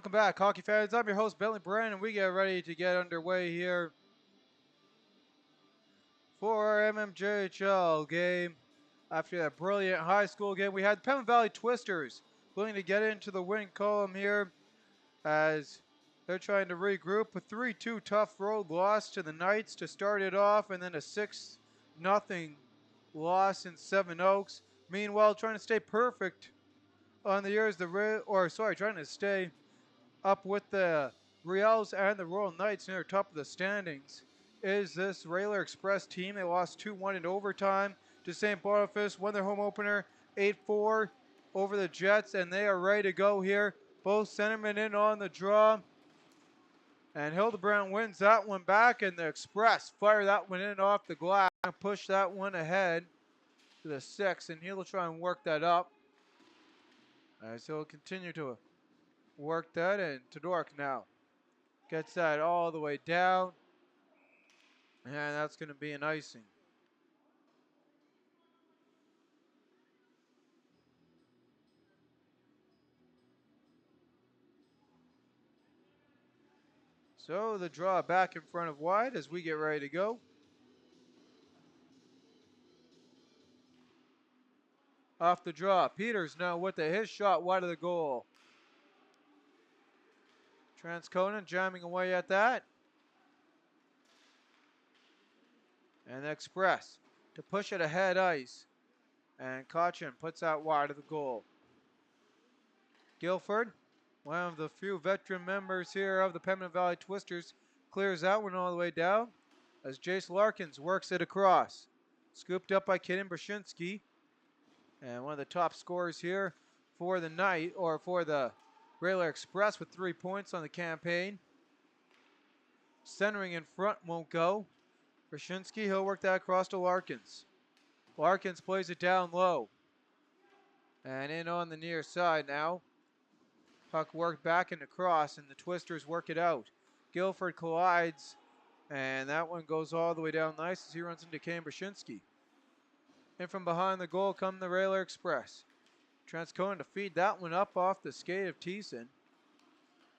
Welcome back, hockey fans. I'm your host, Bentley Brand, and we get ready to get underway here for our MMJHL game. After that brilliant high school game, we had the Pemmon Valley Twisters looking to get into the win column here as they're trying to regroup. A 3-2 tough road loss to the Knights to start it off, and then a 6-0 loss in Seven Oaks. Meanwhile, trying to stay perfect on the years, trying to stay up with the Reals and the Royal Knights near the top of the standings is this Railer Express team. They lost 2-1 in overtime to St. Boniface, won their home opener 8-4 over the Jets, and they are ready to go here. Both centermen in on the draw. And Hildebrand wins that one back, and the Express fire that one in off the glass and push that one ahead to the 6, and he'll try and work that up. So he'll continue to work that, and Todoruk now gets that all the way down. And that's going to be an icing. So the draw back in front of wide as we get ready to go. Off the draw. Peters now with his shot wide of the goal. Transconan jamming away at that. And the Express to push it ahead ice. And Cochin puts out wide of the goal. Guilford, one of the few veteran members here of the Pembina Valley Twisters, clears that one all the way down as Jace Larkins works it across. Scooped up by Kaden Brzezinski. And one of the top scorers here for the Railer Express with 3 points on the campaign. Centering in front won't go. Brzezinski, he'll work that across to Larkins. Larkins plays it down low. And in on the near side now. Puck worked back and across, and the Twisters work it out. Guilford collides, and that one goes all the way down nice as he runs into Kaden Brzezinski. And from behind the goal come the Railer Express. Transconan to feed that one up off the skate of Thiessen.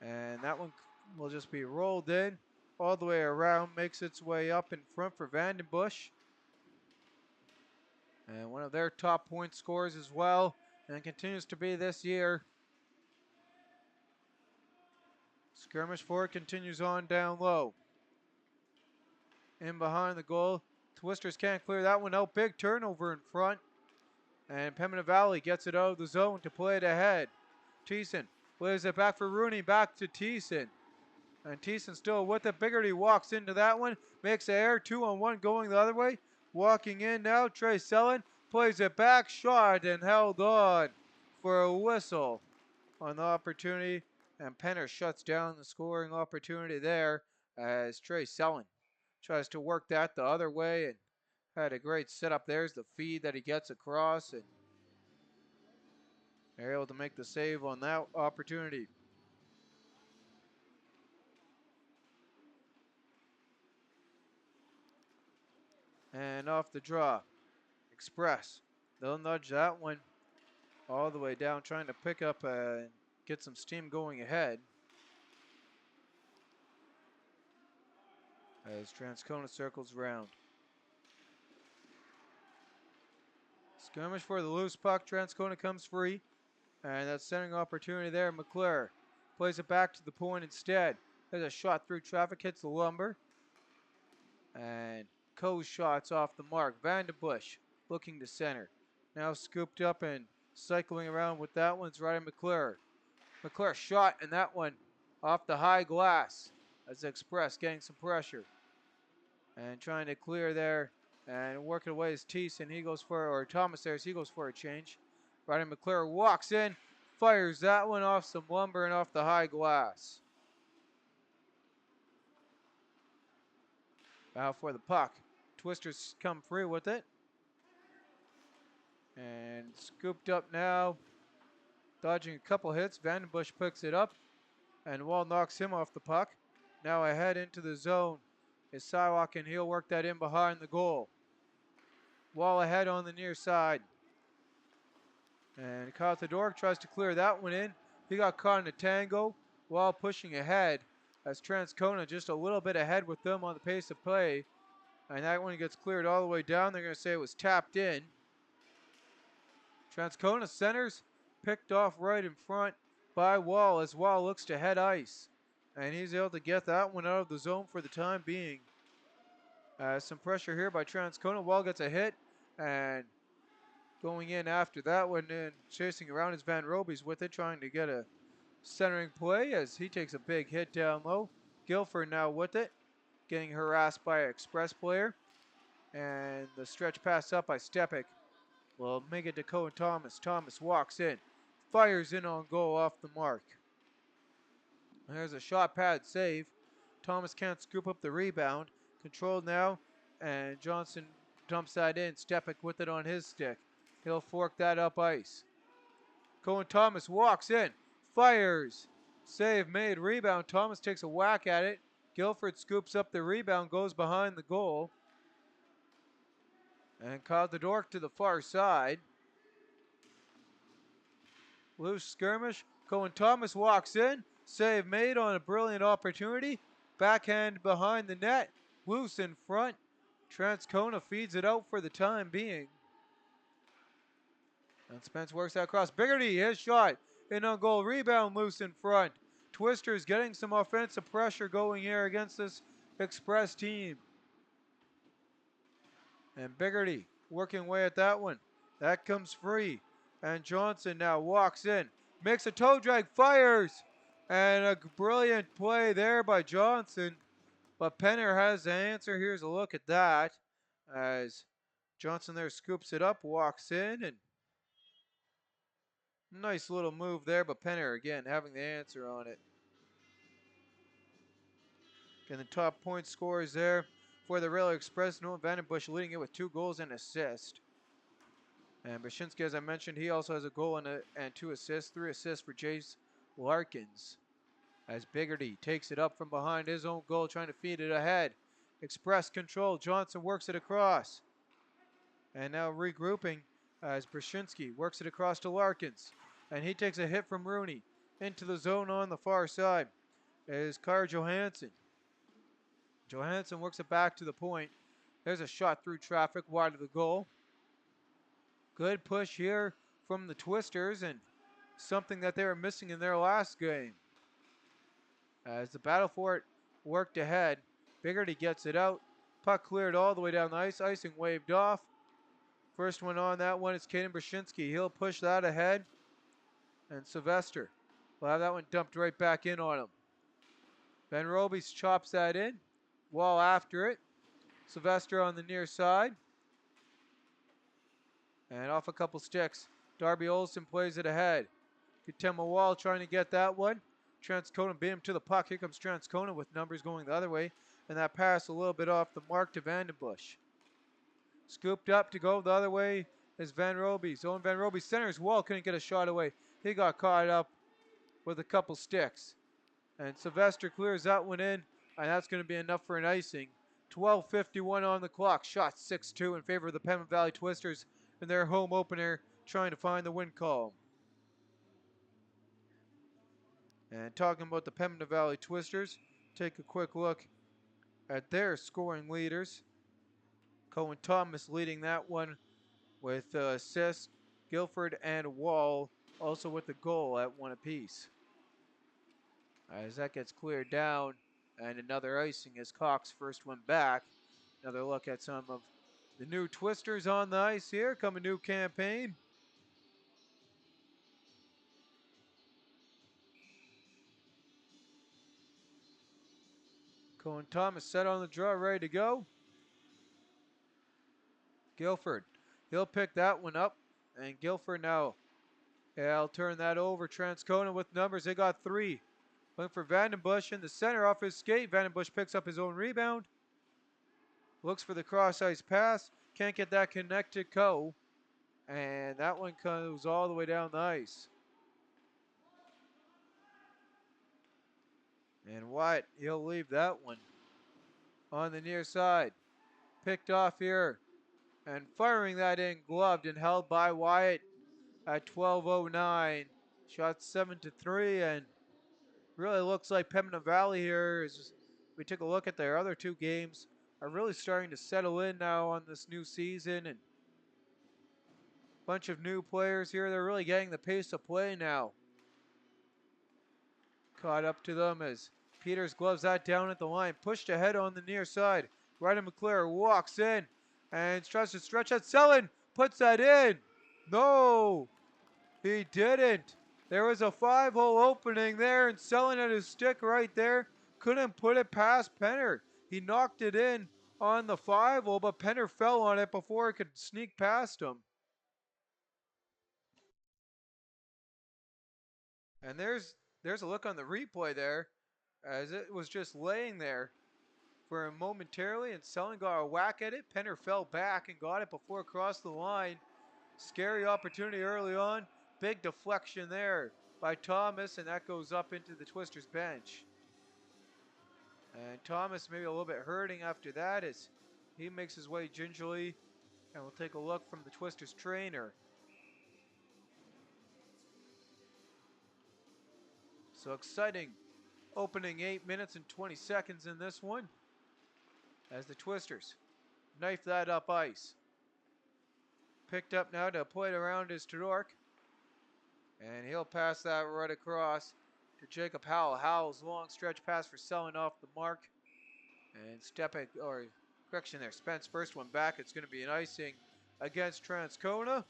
And that one will just be rolled in all the way around, makes its way up in front for Vandenbush. And one of their top point scorers as well, and continues to be this year. Skirmish for it continues on down low. In behind the goal. Twisters can't clear that one out. Big turnover in front. And Pembina Valley gets it out of the zone to play it ahead. Thiessen plays it back for Rooney. Back to Thiessen. And Thiessen still with it. Biggerty walks into that one. Makes the air 2-on-1 going the other way. Walking in now. Trey Sellen plays it back. Shot and held on for a whistle on the opportunity. And Penner shuts down the scoring opportunity there as Trey Sellen tries to work that the other way and had a great setup. There's the feed that he gets across, and they're able to make the save on that opportunity. And off the draw, Express. They'll nudge that one all the way down, trying to pick up and get some steam going ahead. As Transcona circles round. Skirmish for the loose puck. Transcona comes free. And that centering opportunity there. McClure plays it back to the point instead. There's a shot through traffic, hits the lumber. And Coe's shots off the mark. Vandenbush looking to center. Now scooped up and cycling around with that one's Ryan McClure. McClure shot, and that one off the high glass as Express getting some pressure. And trying to clear there and working away is Thiessen. He goes for, or Thomas there, he goes for a change. Ryan McClure walks in, fires that one off some lumber and off the high glass. Now for the puck. Twisters come free with it. And scooped up now. Dodging a couple hits. Vandenbush picks it up. And Wall knocks him off the puck. Now ahead into the zone is Siwak, and he'll work that in behind the goal. Wall ahead on the near side. And Kyle Todoruk tries to clear that one in. He got caught in a tango. while pushing ahead, as Transcona just a little bit ahead with them on the pace of play. And that one gets cleared all the way down. They're going to say it was tapped in. Transcona centers, picked off right in front by Wall as Wall looks to head ice. And he's able to get that one out of the zone for the time being. Some pressure here by Transcona. Wall gets a hit, and going in after that one and chasing around is Van Robies with it, trying to get a centering play as he takes a big hit down low. Guilford now with it, getting harassed by an Express player. And the stretch pass up by Stepik will make it to Cohen Thomas. Thomas walks in, fires in on goal off the mark. There's a shot pad save. Thomas can't scoop up the rebound. Controlled now, and Johnson dumps that in. Stepik with it on his stick. He'll fork that up ice. Cohen Thomas walks in, fires. Save made, rebound. Thomas takes a whack at it. Guilford scoops up the rebound, goes behind the goal. And Kyle Dork to the far side. Loose skirmish. Cohen Thomas walks in. Save made on a brilliant opportunity. Backhand behind the net. Loose in front. Transcona feeds it out for the time being. And Spence works that across. Biggerty, his shot. In on goal. Rebound loose in front. Twisters getting some offensive pressure going here against this Express team. And Biggerty working away at that one. That comes free. And Johnson now walks in. Makes a toe drag, fires. And a brilliant play there by Johnson. But Penner has the answer. Here's a look at that. As Johnson there scoops it up, walks in, and nice little move there. But Penner again having the answer on it. And the top point scorers there for the Rail Express. Noah Vandenbush leading it with 2 goals and assist. And Brzezinski, as I mentioned, he also has a goal and 2 assists. 3 assists for Jace Larkins. As Biggerty takes it up from behind his own goal, trying to feed it ahead. Express control. Johnson works it across. And now regrouping as Brzezinski works it across to Larkins. And he takes a hit from Rooney. Into the zone on the far side is Kar Johansson. Johansson works it back to the point. There's a shot through traffic wide of the goal. Good push here from the Twisters, and something that they were missing in their last game. As the battle for it worked ahead, Biggerty gets it out. Puck cleared all the way down the ice. Icing waved off. First one on that one is Kaden Brzezinski. He'll push that ahead. And Sylvester will have that one dumped right back in on him. Van Robies chops that in. Wall after it. Sylvester on the near side. And off a couple sticks. Darby Olsen plays it ahead. Katema Wall trying to get that one. Transcona beat him to the puck. Here comes Transcona with numbers going the other way. And that pass a little bit off the mark to Vandenbush. Scooped up to go the other way is Van Robies. Owen Van Robies centers. Wall couldn't get a shot away. He got caught up with a couple sticks. And Sylvester clears that one in. And that's going to be enough for an icing. 12:51 on the clock. Shot 6-2 in favor of the Pemmon Valley Twisters in their home opener, trying to find the win column. And talking about the Pembina Valley Twisters, take a quick look at their scoring leaders. Cohen Thomas leading that one with assists. Guilford and Wall also with the goal at 1 apiece. As that gets cleared down, and another icing as Cox first one back. Another look at some of the new Twisters on the ice here. Come a new campaign. Cohen Thomas set on the draw, ready to go. Guilford, he'll pick that one up. And Guilford now, I'll turn that over. Transcona with numbers, they got 3. Looking for Vandenbush in the center off his skate. Vandenbush picks up his own rebound. Looks for the cross ice pass. Can't get that connected go. And that one goes all the way down the ice. And Wyatt, he'll leave that one on the near side. Picked off here. And firing that in, gloved and held by Wyatt at 12:09. Shot 7-3, and Really looks like Pembina Valley here, as we took a look at their other two games, are really starting to settle in now on this new season, and a bunch of new players here. They're really getting the pace of play now. Caught up to them as Peters gloves that down at the line, pushed ahead on the near side. Ryder McClure walks in and tries to stretch that. Selin puts that in. No, he didn't. There was a 5-hole opening there, and Selin had his stick right there. Couldn't put it past Penner. He knocked it in on the 5-hole, but Penner fell on it before it could sneak past him. And there's a look on the replay there, as it was just laying there for him momentarily, and Selin got a whack at it. Penner fell back and got it before it crossed the line. Scary opportunity early on. Big deflection there by Thomas, and that goes up into the Twisters bench. And Thomas maybe a little bit hurting after that as he makes his way gingerly. And we'll take a look from the Twisters trainer. So exciting opening 8 minutes and 20 seconds in this one, as the Twisters knife that up ice. Picked up now to play it around is Todork. And he'll pass that right across to Jacob Howell. Howell's long stretch pass for Selin off the mark. And Stepek, or correction there, Spence first one back. It's going to be an icing against Transcona.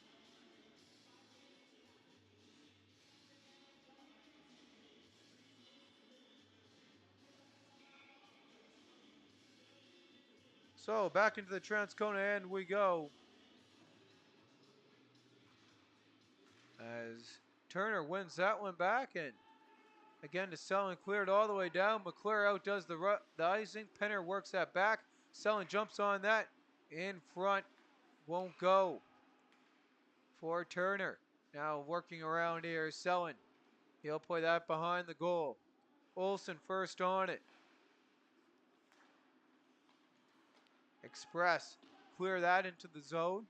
So back into the Transcona end we go. As Turner wins that one back, and again to Selin, cleared all the way down. McClure outdoes the icing. Penner works that back. Selin jumps on that. In front, won't go for Turner. Now working around here, Selin. He'll play that behind the goal. Olsen first on it. Express clear that into the zone.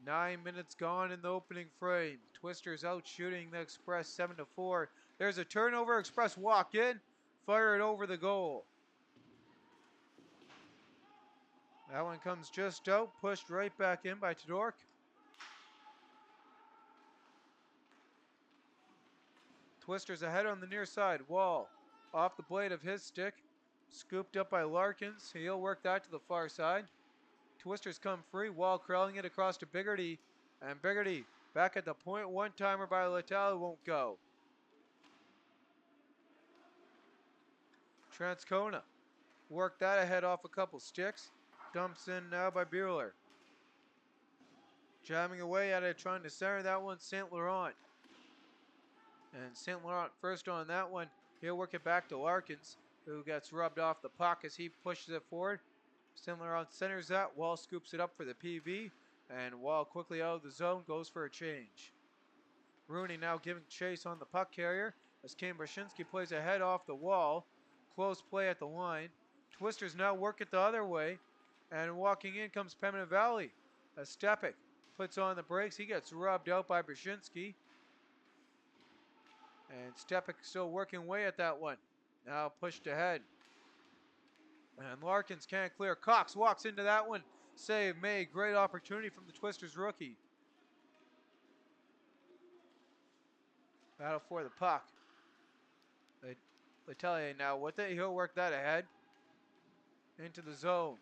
9 minutes gone in the opening frame. Twisters out shooting the Express 7-4. There's a turnover. Express walk in, fire it over the goal. That one comes just out, pushed right back in by Todork. Twisters ahead on the near side. Wall off the blade of his stick. Scooped up by Larkins. He'll work that to the far side. Twisters come free. Wall crawling it across to Biggerty. And Biggerty back at the point. One-timer by Letale won't go. Transcona work that ahead off a couple sticks. Dumps in now by Bueller. Jamming away at it, trying to center that one, St. Laurent. And St. Laurent first on that one. He'll work it back to Larkins, who gets rubbed off the puck as he pushes it forward. St. Laurent centers that. Wall scoops it up for the PV. And Wall quickly out of the zone, goes for a change. Rooney now giving chase on the puck carrier as Kane Brashinsky plays ahead off the wall. Close play at the line. Twisters now work it the other way. And walking in comes Pembina Valley as Stepek puts on the brakes. He gets rubbed out by Brashinsky. And Stepek still working away at that one. Now pushed ahead. And Larkins can't clear. Cox walks into that one. Save made. Great opportunity from the Twisters rookie. Battle for the puck. Letelier now with it. He'll work that ahead. Into the zone.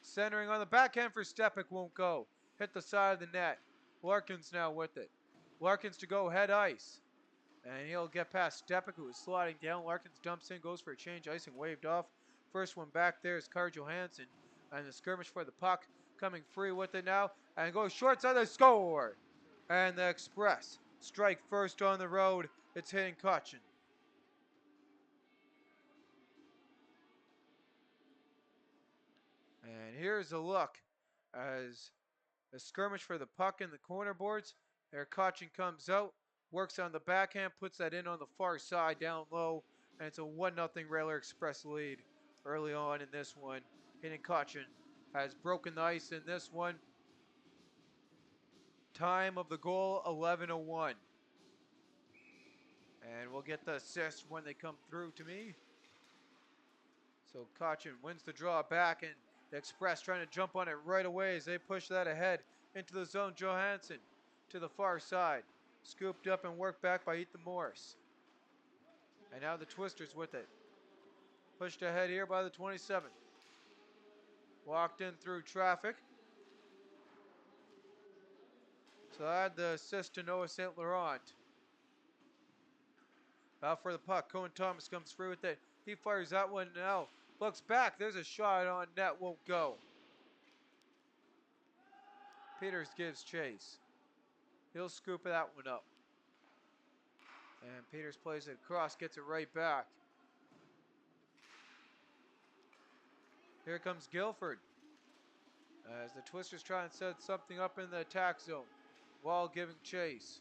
Centering on the backhand for Stepek, won't go. Hit the side of the net. Larkins now with it. Larkins to go head ice. And he'll get past Stepek, who is sliding down. Larkins dumps in, goes for a change. Icing waved off. First one back there is Carl Johansson. And the skirmish for the puck. Coming free with it now. And goes short side, they score! And the Express strike first on the road. It's hitting Cochin. And here's a look as the skirmish for the puck in the corner boards. There Cochin comes out, works on the backhand, puts that in on the far side down low, and it's a 1-0 Railway Express lead early on in this one. Hitting Cochin has broken the ice in this one. Time of the goal, 11:01. And we'll get the assist when they come through to me. So Kachin wins the draw back, and the Express trying to jump on it right away as they push that ahead into the zone. Johansson to the far side. Scooped up and worked back by Ethan Morris. And now the Twisters with it. Pushed ahead here by the 27. Walked in through traffic. So I had the assist to Noah St. Laurent. Out for the puck. Cohen Thomas comes through with it. He fires that one now. Looks back. There's a shot on net. Won't go. Peters gives chase. He'll scoop that one up. And Peters plays it across. Gets it right back. Here comes Guilford. As the Twisters try and set something up in the attack zone. Wall giving chase.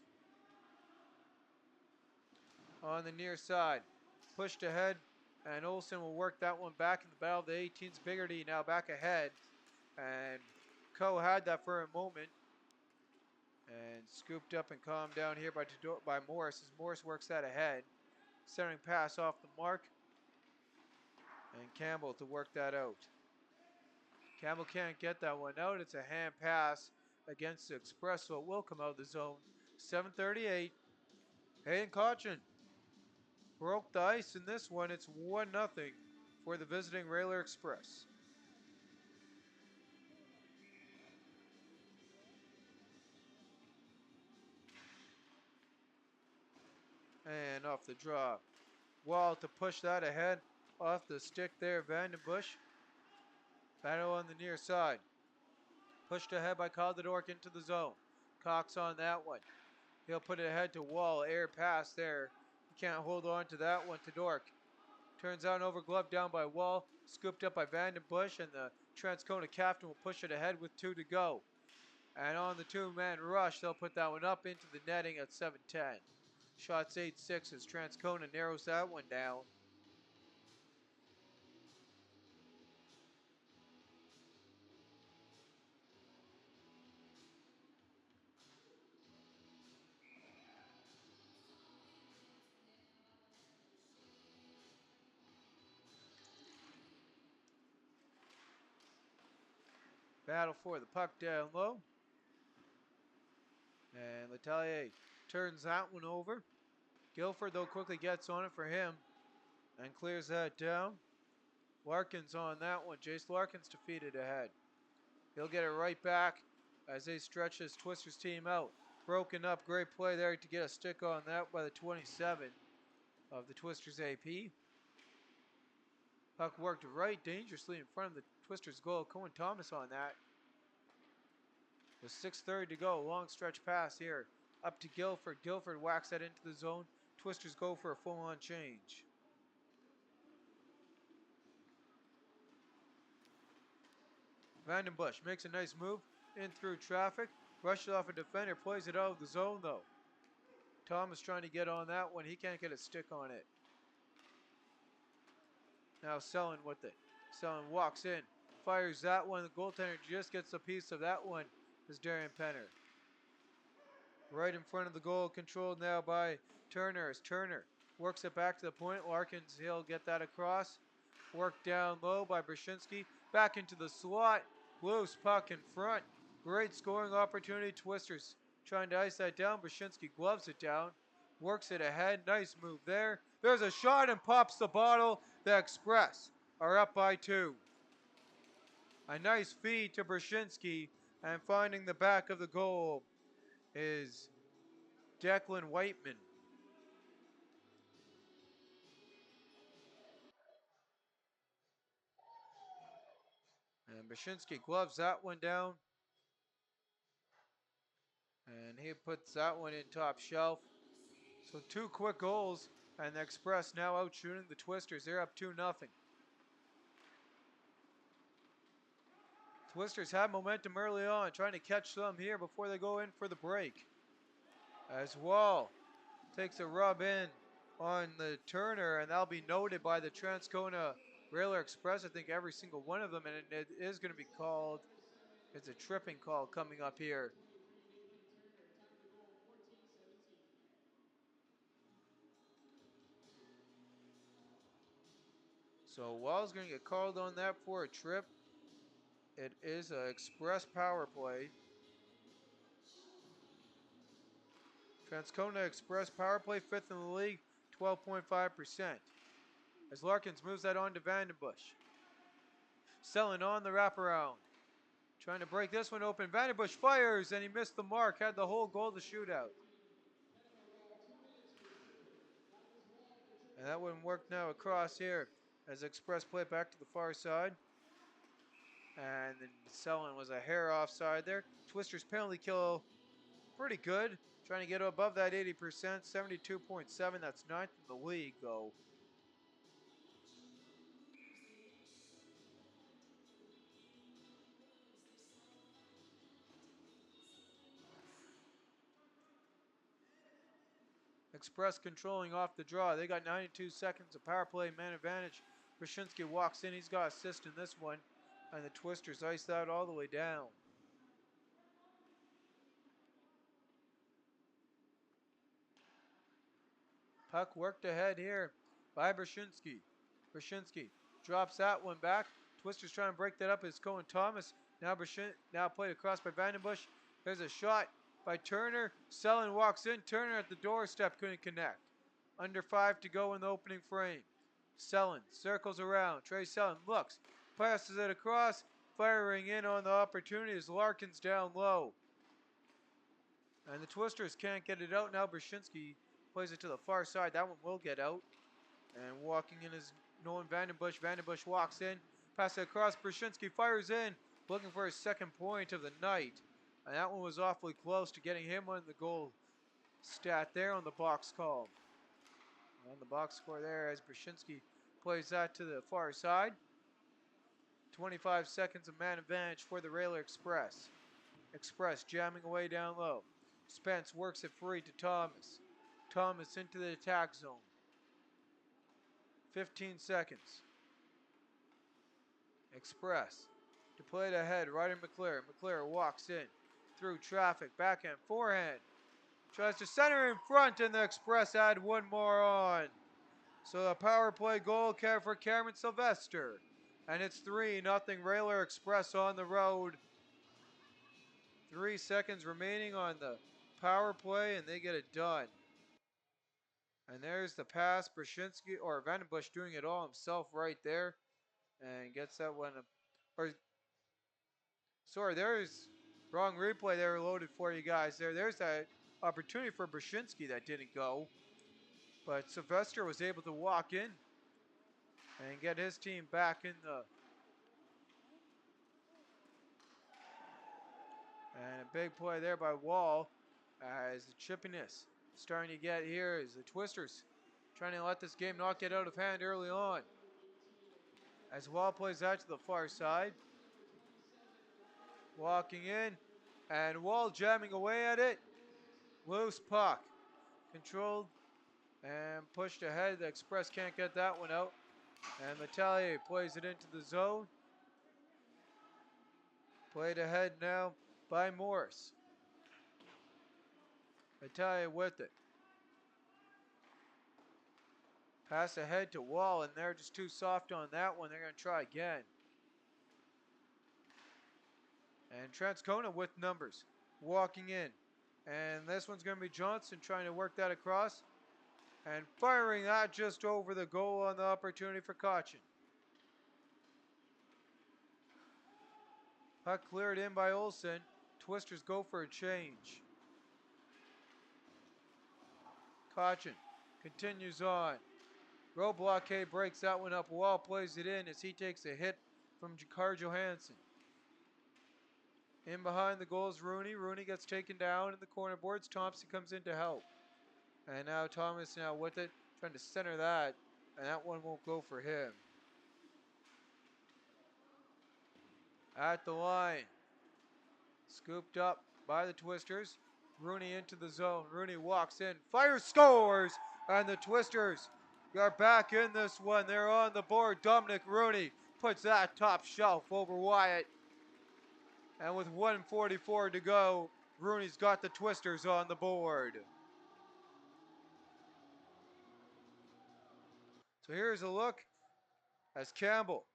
On the near side. Pushed ahead. And Olsen will work that one back in the battle of the 18s. Biggerty now back ahead. And Coe had that for a moment. And scooped up and calmed down here by Morris as Morris works that ahead. Centering pass off the mark. And Campbell to work that out. Campbell can't get that one out. It's a hand pass against the Express, so it will come out of the zone. 7:38. Hayden Cauchin broke the ice in this one. It's 1-0 for the visiting Railer Express. And off the draw. Wall to push that ahead. Off the stick there, Vandenbush. Battle on the near side. Pushed ahead by Caldedork into the zone. Cox on that one. He'll put it ahead to Wall. Air pass there. He can't hold on to that one to Dork. Turns out over glove down by Wall. Scooped up by Vandenbush, and the Transcona captain will push it ahead with 2 to go. And on the 2-man rush, they'll put that one up into the netting at 7:10. Shots 8-6 as Transcona narrows that one down. Battle for the puck down low. And Letelier turns that one over. Guilford, though, quickly gets on it for him and clears that down. Larkins on that one. Jace Larkins defeated ahead. He'll get it right back as they stretch his Twisters team out. Broken up, great play there to get a stick on that by the 27 of the Twisters AP. Puck worked right dangerously in front of the Twisters goal. Cohen Thomas on that. With 6:30 to go, long stretch pass here. Up to Guilford. Guilford whacks that into the zone. Twisters go for a full-on change. Vandenbush makes a nice move in through traffic. Rushes off a defender, plays it out of the zone though. Thomas trying to get on that one. He can't get a stick on it. Now Selin with it. Selin walks in, fires that one. The goaltender just gets a piece of that one as Darian Penner. Right in front of the goal, controlled now by Turner as Turner works it back to the point. Larkins, he'll get that across. Worked down low by Brzezinski. Back into the slot. Loose puck in front. Great scoring opportunity. Twisters trying to ice that down. Brzezinski gloves it down. Works it ahead. Nice move there. There's a shot and pops the bottle. The Express are up by 2. A nice feed to Brzezinski, and finding the back of the goal is Declan Whiteman. And Brzezinski gloves that one down. And he puts that one in top shelf. So 2 quick goals, and the Express now out shooting the Twisters. They're up 2-0. Twisters have momentum early on, trying to catch some here before they go in for the break. As Wall takes a rub in on the Turner, and that'll be noted by the Transcona Railer Express. I think every single one of them, and it is going to be called. It's a tripping call coming up here. So Wall's going to get called on that for a trip. It is an express power play. Transcona Express power play, 5th in the league, 12.5%. As Larkins moves that on to Vandenbush. Selling on the wraparound. Trying to break this one open. Vandenbush fires and he missed the mark. Had the whole goal to shootout. And that wouldn't work now across here. As Express play back to the far side. And then Selling was a hair offside there. Twister's penalty kill, pretty good. Trying to get above that 80%, 72.7. That's 9th in the league though. Express controlling off the draw. They got 92 seconds of power play, man advantage. Brzezinski walks in. He's got assist in this one. And the Twisters ice that all the way down. Puck worked ahead here by Brzezinski. Brzezinski drops that one back. Twisters trying to break that up as Cohen Thomas. Now played across by Vandenbush. There's a shot by Turner. Selling walks in. Turner at the doorstep couldn't connect. Under 5 to go in the opening frame. Selling circles around. Trey Selling looks, passes it across, firing in on the opportunity as Larkins down low. And the Twisters can't get it out. Now Brzezinski plays it to the far side. That one will get out. And walking in is Nolan Vandenbush. Vandenbush walks in, passes it across. Brzezinski fires in, looking for his second point of the night. And that one was awfully close to getting him on the goal stat there on the box call. On the box score there as Brzezinski plays that to the far side. 25 seconds of man advantage for the Railer Express. Express jamming away down low. Spence works it free to Thomas. Thomas into the attack zone. 15 seconds. Express to play it ahead. Ryder McClure. McClure walks in through traffic. Backhand, forehand. Tries to center in front, and the Express add one more on. So the power play goal for Cameron Sylvester. And it's 3-0 Railer Express on the road. 3 seconds remaining on the power play, and they get it done. And there's the pass. Brzezinski, or Vandenbush doing it all himself right there. And gets that one. Sorry, there's wrong replay there loaded for you guys there. There's that opportunity for Brzezinski that didn't go. But Sylvester was able to walk in and get his team back in the... And a big play there by Wall as the chippiness starting to get here as the Twisters trying to let this game not get out of hand early on. As Wall plays out to the far side. Walking in and Wall jamming away at it. Loose puck. Controlled and pushed ahead. The Express can't get that one out. And Metalier plays it into the zone. Played ahead now by Morris. Metalier with it. Pass ahead to Wall, and they're just too soft on that one. They're going to try again. And Transcona with numbers. Walking in. And this one's going to be Johnson trying to work that across. And firing that just over the goal on the opportunity for Cochin. Puck cleared in by Olsen. Twisters go for a change. Cochin continues on. Row blockade breaks that one up. Wall plays it in as he takes a hit from Jakar Johansson. In behind the goals, Rooney. Rooney gets taken down in the corner boards. Thompson comes in to help. And now Thomas now with it, trying to center that. And that one won't go for him. At the line. Scooped up by the Twisters. Rooney into the zone. Rooney walks in, fires, scores! And the Twisters are back in this one. They're on the board. Dominic Rooney puts that top shelf over Wyatt. And with 1:44 to go, Rooney's got the Twisters on the board. So here's a look as Campbell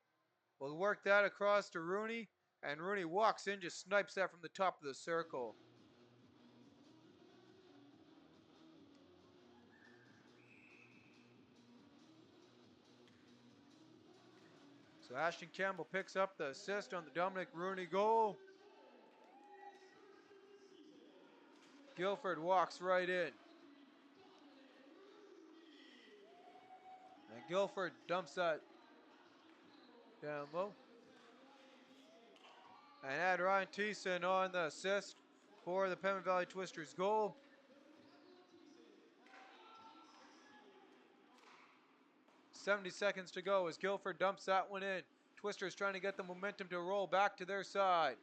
will work that across to Rooney, and Rooney walks in, just snipes that from the top of the circle. So Ashton Campbell picks up the assist on the Dominic Rooney goal. Guilford walks right in. And Guilford dumps that down low. And add Ryan Thiessen on the assist for the Pemmon Valley Twisters goal. .70 seconds to go as Guilford dumps that one in. Twisters trying to get the momentum to roll back to their side.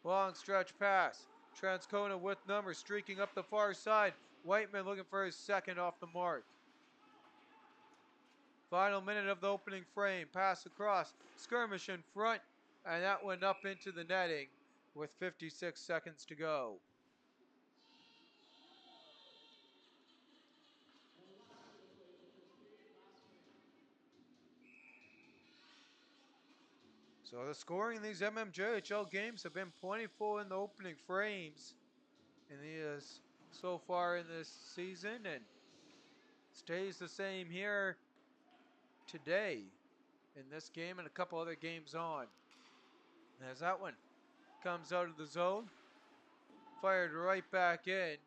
Long stretch pass. Transcona with numbers streaking up the far side. Whiteman looking for his second off the mark. Final minute of the opening frame. Pass across. Skirmish in front. And that went up into the netting with 56 seconds to go. So the scoring in these MMJHL games have been plentiful in the opening frames in these so far in this season, and stays the same here today in this game and a couple other games on. As that one comes out of the zone, fired right back in,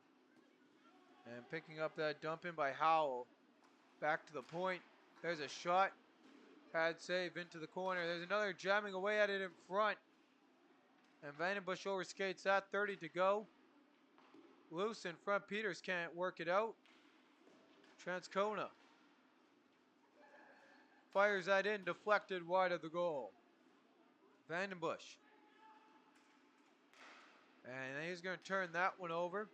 and picking up that dump in by Howell. Back to the point. There's a shot. Pad save into the corner. There's another jamming away at it in front. And Vandenbush overskates that. 30 to go. Loose in front. Peters can't work it out. Transcona fires that in. Deflected wide of the goal. Vandenbush. And he's going to turn that one over.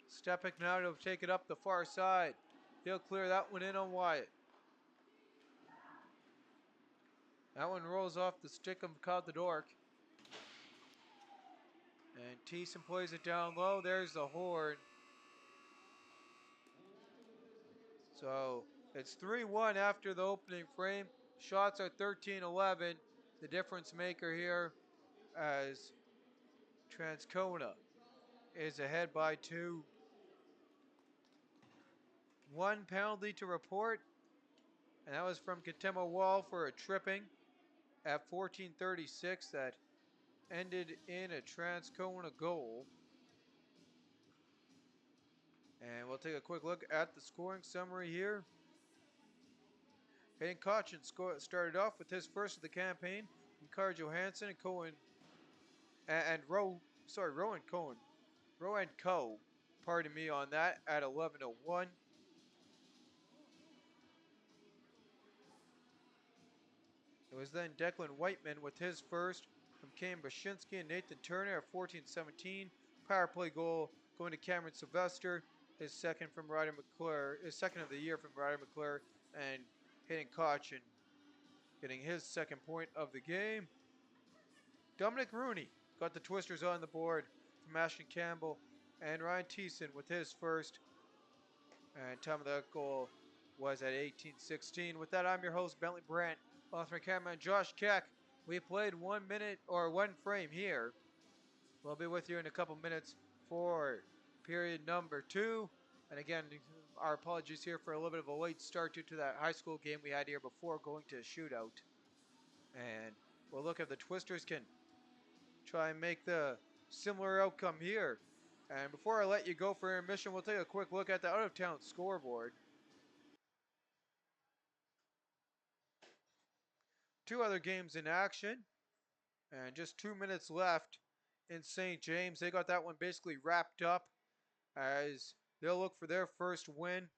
Stepik now to take it up the far side. He'll clear that one in on Wyatt. That one rolls off the stick of Kaldadork. And Thiessen plays it down low. There's the horn. So it's 3-1 after the opening frame. Shots are 13-11. The difference maker here as Transcona is ahead by 2. One penalty to report, and that was from Katema Wall for a tripping at 14:36 that ended in a Transcona goal. And we'll take a quick look at the scoring summary here. Hayden Cochin started off with his first of the campaign. Carl Johansson and Cohen Rowan Cohen. Rowan Coe, pardon me on that, at 11:01. It was then Declan Whiteman with his first from Cam Brashinsky and Nathan Turner at 14:17. Power play goal going to Cameron Sylvester, his second from Ryder McClure, his second of the year from Ryder McClure, and Hayden Cochin getting his second point of the game. Dominic Rooney got the Twisters on the board from Ashton Campbell, and Ryan Thiessen with his first. And time of that goal was at 18:16. With that, I'm your host, Bentley Brandt. Off my cameraman, Josh Keck. We played 1 minute or one frame here. We'll be with you in a couple minutes for period number 2. And again, our apologies here for a little bit of a late start due to that high school game we had here before going to a shootout. And we'll look if the Twisters can try and make the similar outcome here. And before I let you go for intermission, we'll take a quick look at the out-of-town scoreboard. 2 other games in action, and just 2 minutes left in St. James. They got that one basically wrapped up as they'll look for their first win.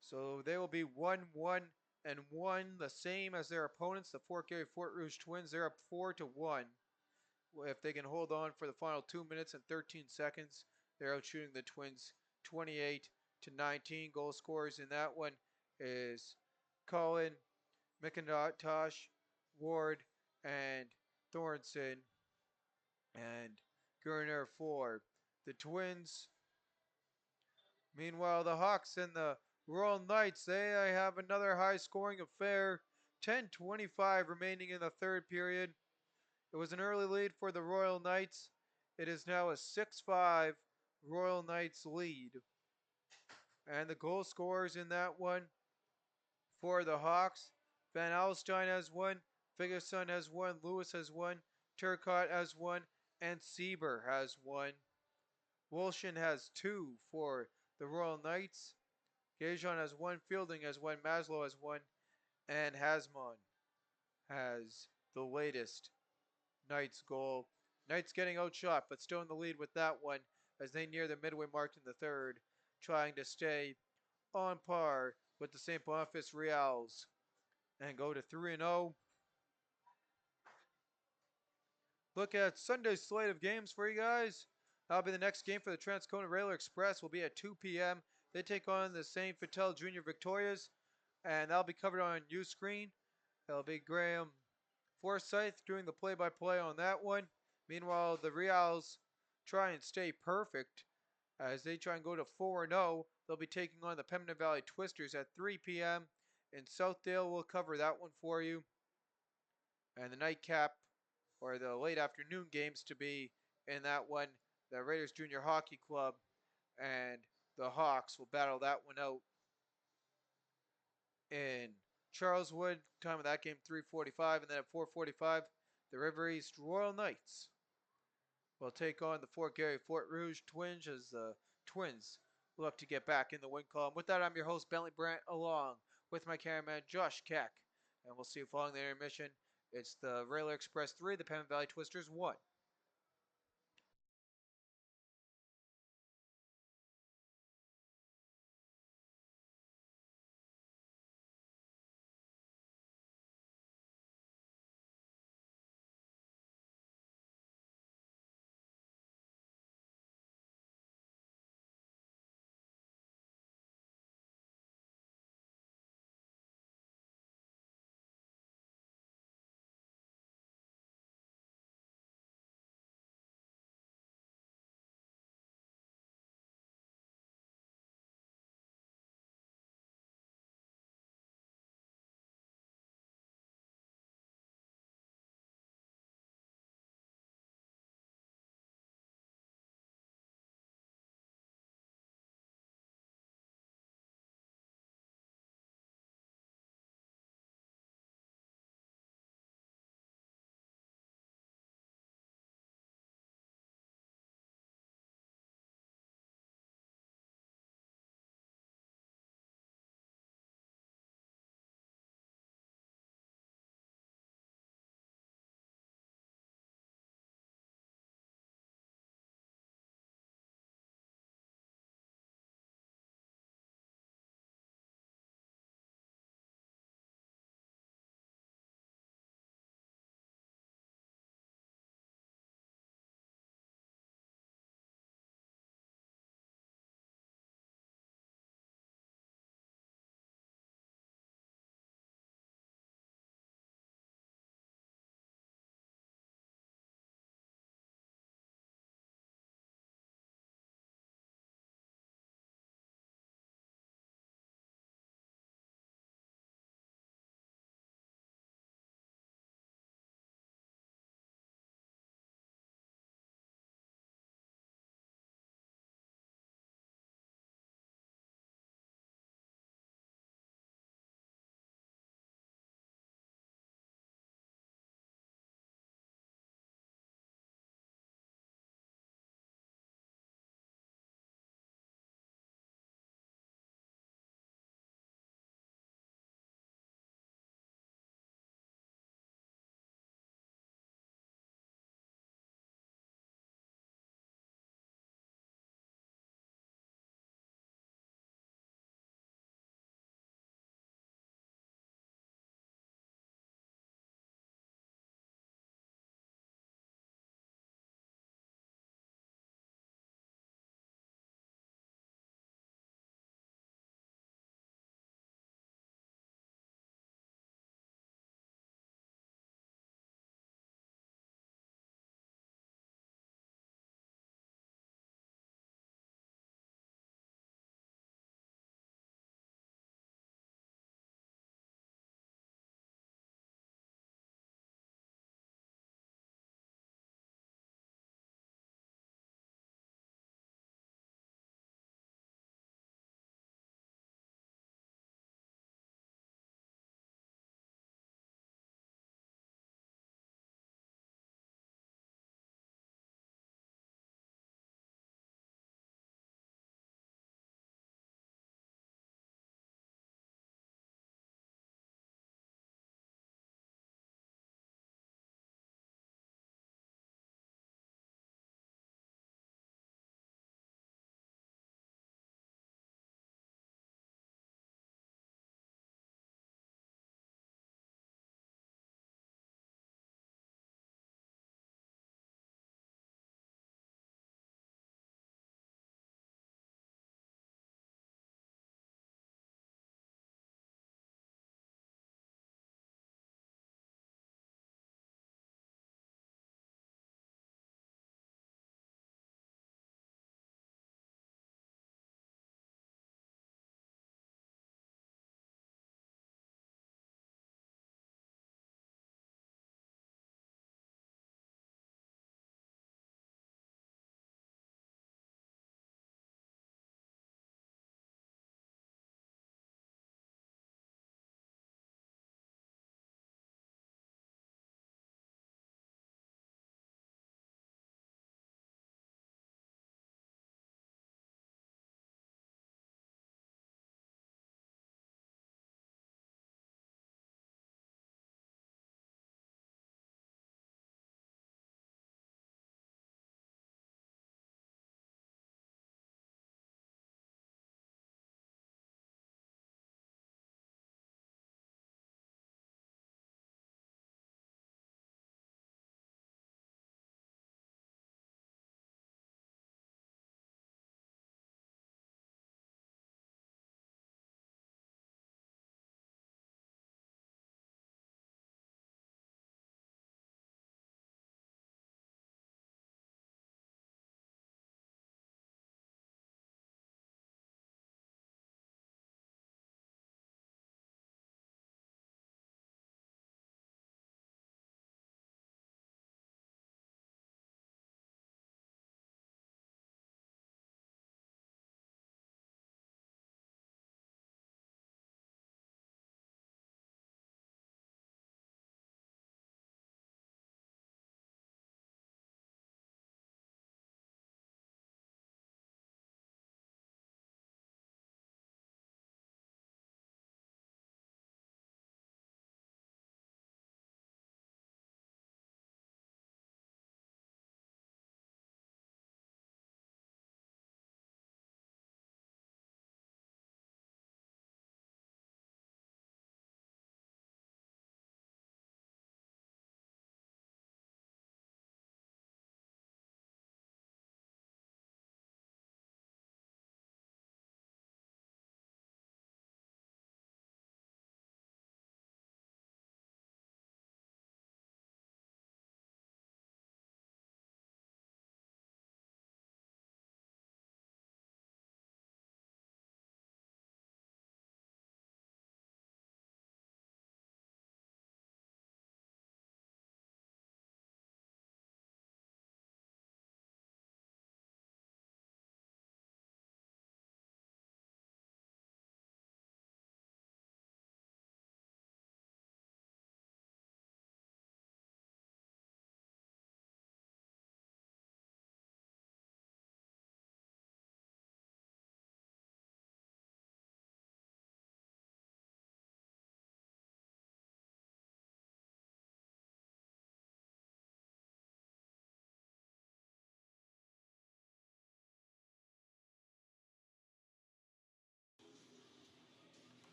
So they will be 1-1-1, the same as their opponents, the Fort Garry Fort Rouge Twins. They're up 4-1. If they can hold on for the final 2 minutes and 13 seconds, they're outshooting the Twins 28-19. Goal scorers in that one is Colin, McIntosh, Ward, and Thornton, and Gurner for the Twins. Meanwhile, the Hawks and the Royal Knights, they have another high scoring affair. 10:25 remaining in the third period. It was an early lead for the Royal Knights. It is now a 6-5 Royal Knights lead. And the goal scorers in that one for the Hawks, Van Alstyne has one, Figerson has one, Lewis has one, Turcotte has one, and Sieber has one. Wolshin has two for the Royal Knights. Gajon has one, Fielding has one, Maslow has one, and Hasmon has the latest Knights goal. Knights getting outshot, but still in the lead with that one as they near the midway mark in the third, trying to stay on par with the St. Boniface Reals and go to 3-0. Look at Sunday's slate of games for you guys. That'll be the next game for the Transcona Railer Express. Will be at 2 p.m. They take on the St. Vital Junior Victorias, and that'll be covered on U-Screen. That'll be Graham Forsyth doing the play-by-play on that one. Meanwhile, the Reals try and stay perfect as they try and go to 4-0. They'll be taking on the Pembina Valley Twisters at 3 p.m. in Southdale. We'll cover that one for you. And the nightcap, or the late afternoon games to be in that one, the Raiders Junior Hockey Club and the Hawks will battle that one out in Charleswood. Time of that game 3:45, and then at 4:45, the River East Royal Knights will take on the Fort Garry Fort Rouge Twins as the Twins look to get back in the win column. With that, I'm your host Bentley Brandt, along with my cameraman Josh Keck, and we'll see you following the intermission. It's the Railer Express 3, the Pembina Valley Twisters 1.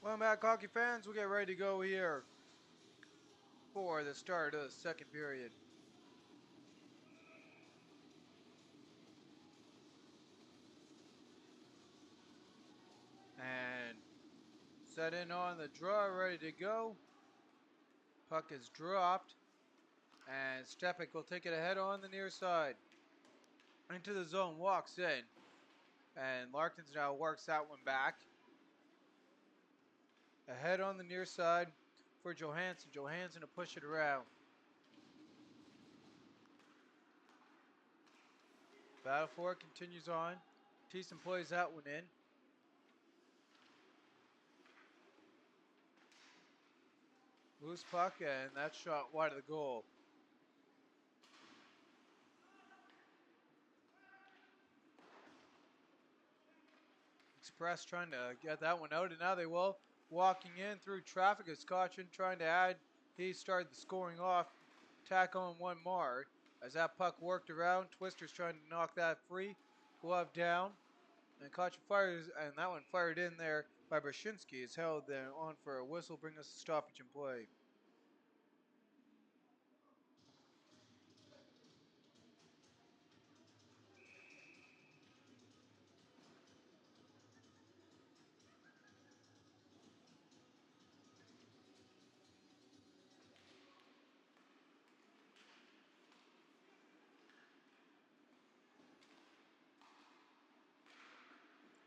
Welcome back, hockey fans. We'll get ready to go here for the start of the second period. And set in on the draw, ready to go. Puck is dropped. And Stepik will take it ahead on the near side. Into the zone, walks in. And Larkins now works that one back. Ahead on the near side for Johansson. Johansson to push it around. Battle for it continues on. Thiessen plays that one in. Loose puck, and that shot wide of the goal. Express trying to get that one out, and now they will. Walking in through traffic is Caution trying to add. He started the scoring off. Tack on one more. As that puck worked around, Twister's trying to knock that free. Glove down. And Caution fires, and that one fired in there by Brashinsky is held there on for a whistle, bring us a stoppage in play.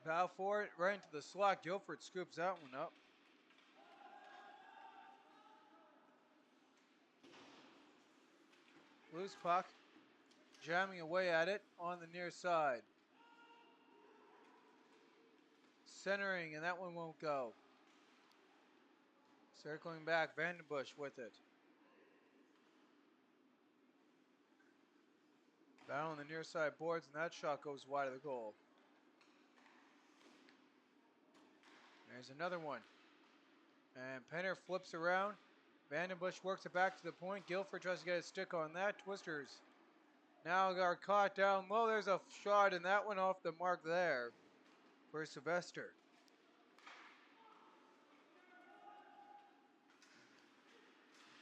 Battle for it, right into the slot. Guilford scoops that one up. Loose puck, jamming away at it on the near side. Centering, and that one won't go. Circling back, Vandenbush with it. Battle on the near side boards, and that shot goes wide of the goal. There's another one. And Penner flips around. Vandenbush works it back to the point. Guilford tries to get a stick on that. Twisters now are caught down low. There's a shot, and that one off the mark there for Sylvester.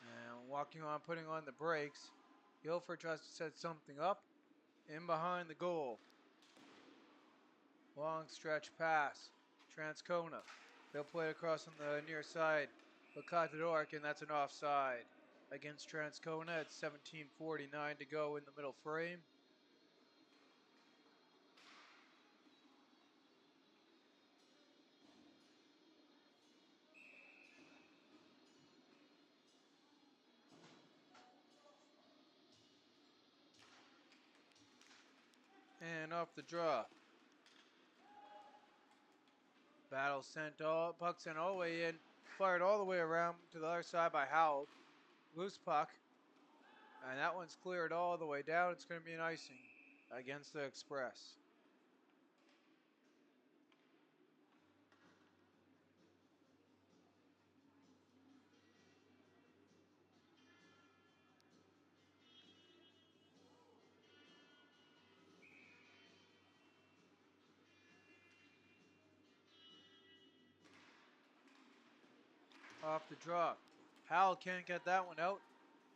And walking on, putting on the brakes. Guilford tries to set something up. In behind the goal. Long stretch pass. Transcona. They'll play it across on the near side. Lakatadork, and that's an offside against Transcona at 17:49 to go in the middle frame. And off the draw. Battle sent all, puck sent all the way in. Fired all the way around to the other side by Howell. Loose puck. And that one's cleared all the way down. It's going to be an icing against the Express. Off the draw. Howell can't get that one out.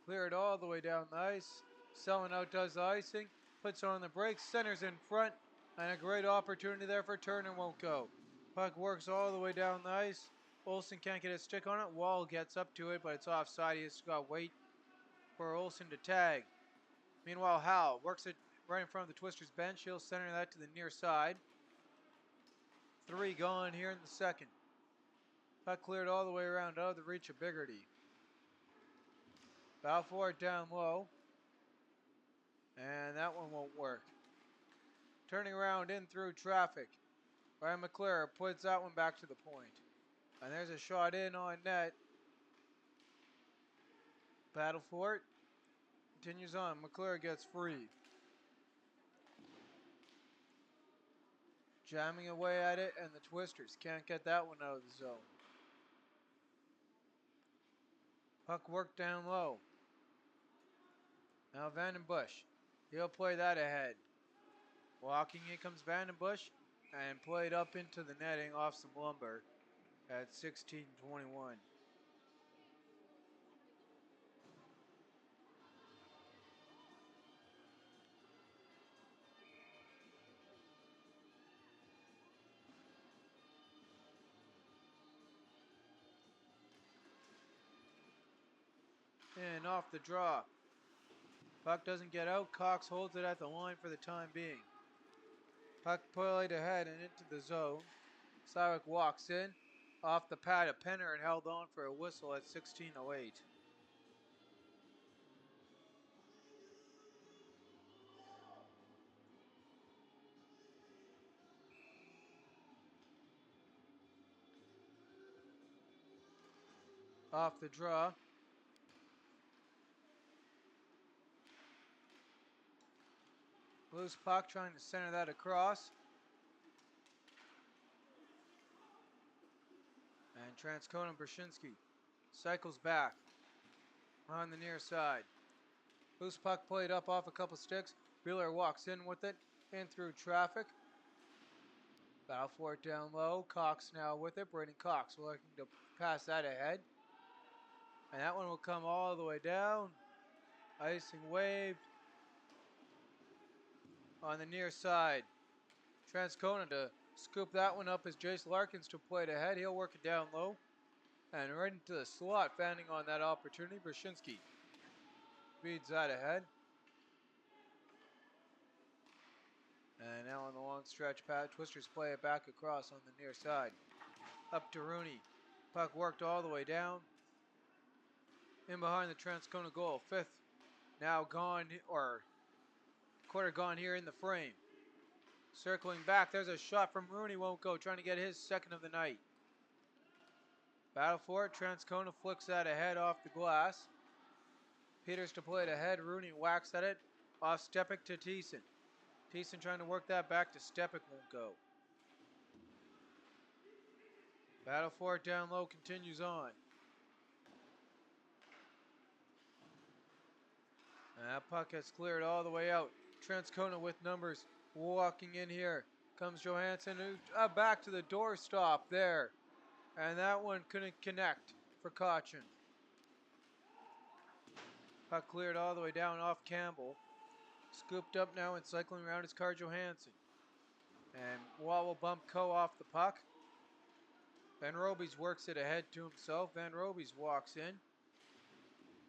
Clear it all the way down the ice. Selling out does the icing. Puts on the brakes. Centers in front. And a great opportunity there for Turner, won't go. Puck works all the way down the ice. Olsen can't get a stick on it. Wall gets up to it, but it's offside. He's got to wait for Olsen to tag. Meanwhile, Howell works it right in front of the Twisters bench. He'll center that to the near side. 3 gone here in the second. Puck cleared all the way around out of the reach of Biggerty. Battle for it down low. And that one won't work. Turning around in through traffic. Ryan McClure puts that one back to the point. And there's a shot in on net. Battle for it. Continues on. McClure gets free. Jamming away at it, and the Twisters can't get that one out of the zone. Puck worked down low. Now Vandenbush. He'll play that ahead. Walking in comes Vandenbush and played up into the netting off some lumber. at 16-21. And off the draw. Puck doesn't get out. Cox holds it at the line for the time being. Puck played ahead and into the zone. Sarek walks in. Off the pad of Penner and held on for a whistle at 16:08. Off the draw. Loose puck trying to center that across. And Transcona Brzezinski cycles back on the near side. Loose puck played up off a couple sticks. Wheeler walks in with it, in through traffic. Battle for it down low. Cox now with it. Braden Cox looking to pass that ahead. And that one will come all the way down. Icing waved on the near side. Transcona to scoop that one up as Jace Larkins to play it ahead. He'll work it down low. And right into the slot, fanning on that opportunity. Brzezinski feeds that ahead. And now on the long stretch, Pat Twisters play it back across on the near side. Up to Rooney. Puck worked all the way down. In behind the Transcona goal. Fifth now gone, or quarter gone here in the frame. Circling back, there's a shot from Rooney, won't go, trying to get his second of the night. Battle for it, Transcona flicks that ahead off the glass. Peters to play it ahead, Rooney whacks at it, off Stepik to Thiessen. Thiessen trying to work that back to Stepik, won't go. Battle for it down low continues on. And that puck has cleared all the way out. Transcona with numbers walking in here. Comes Johansson back to the doorstop there. And that one couldn't connect for Cochin. Puck cleared all the way down off Campbell. Scooped up now and cycling around is Carl Johansson. And Watt will bump Coe off the puck. Van Robies works it ahead to himself. Van Robies walks in.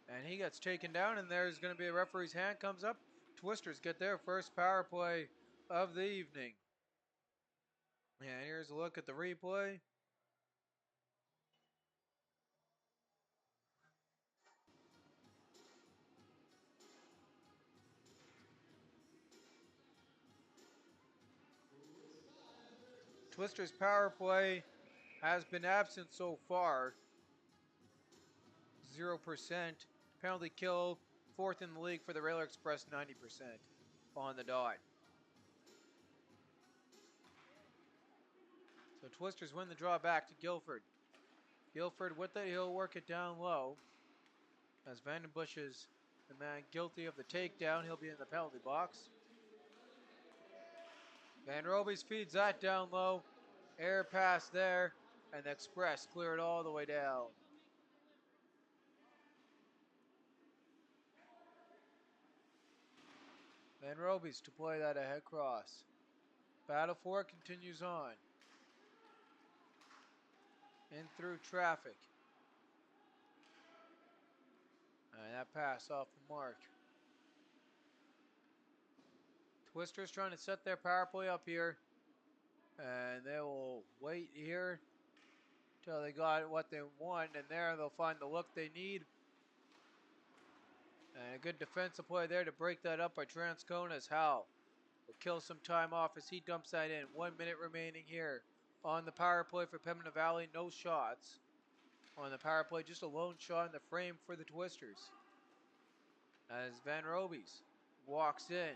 And he gets taken down, and there's going to be a referee's hand comes up. Twisters get their first power play of the evening. And here's a look at the replay. Twisters power play has been absent so far. 0%. Penalty kill, fourth in the league for the Railer Express, 90% on the dot. So Twisters win the draw back to Guilford. Guilford with it, he'll work it down low. As Vandenbush is the man guilty of the takedown, he'll be in the penalty box. Van Robies feeds that down low. Air pass there, and the Express clear it all the way down. Van Robies to play that ahead cross. Battle for it continues on. In through traffic. And that pass off the mark. Twisters trying to set their power play up here. And they will wait here till they got what they want. And there they'll find the look they need. And a good defensive play there to break that up by Transcona as Howell will kill some time off as he dumps that in. 1 minute remaining here on the power play for Pembina Valley. No shots on the power play, just a lone shot in the frame for the Twisters. As Van Robies walks in,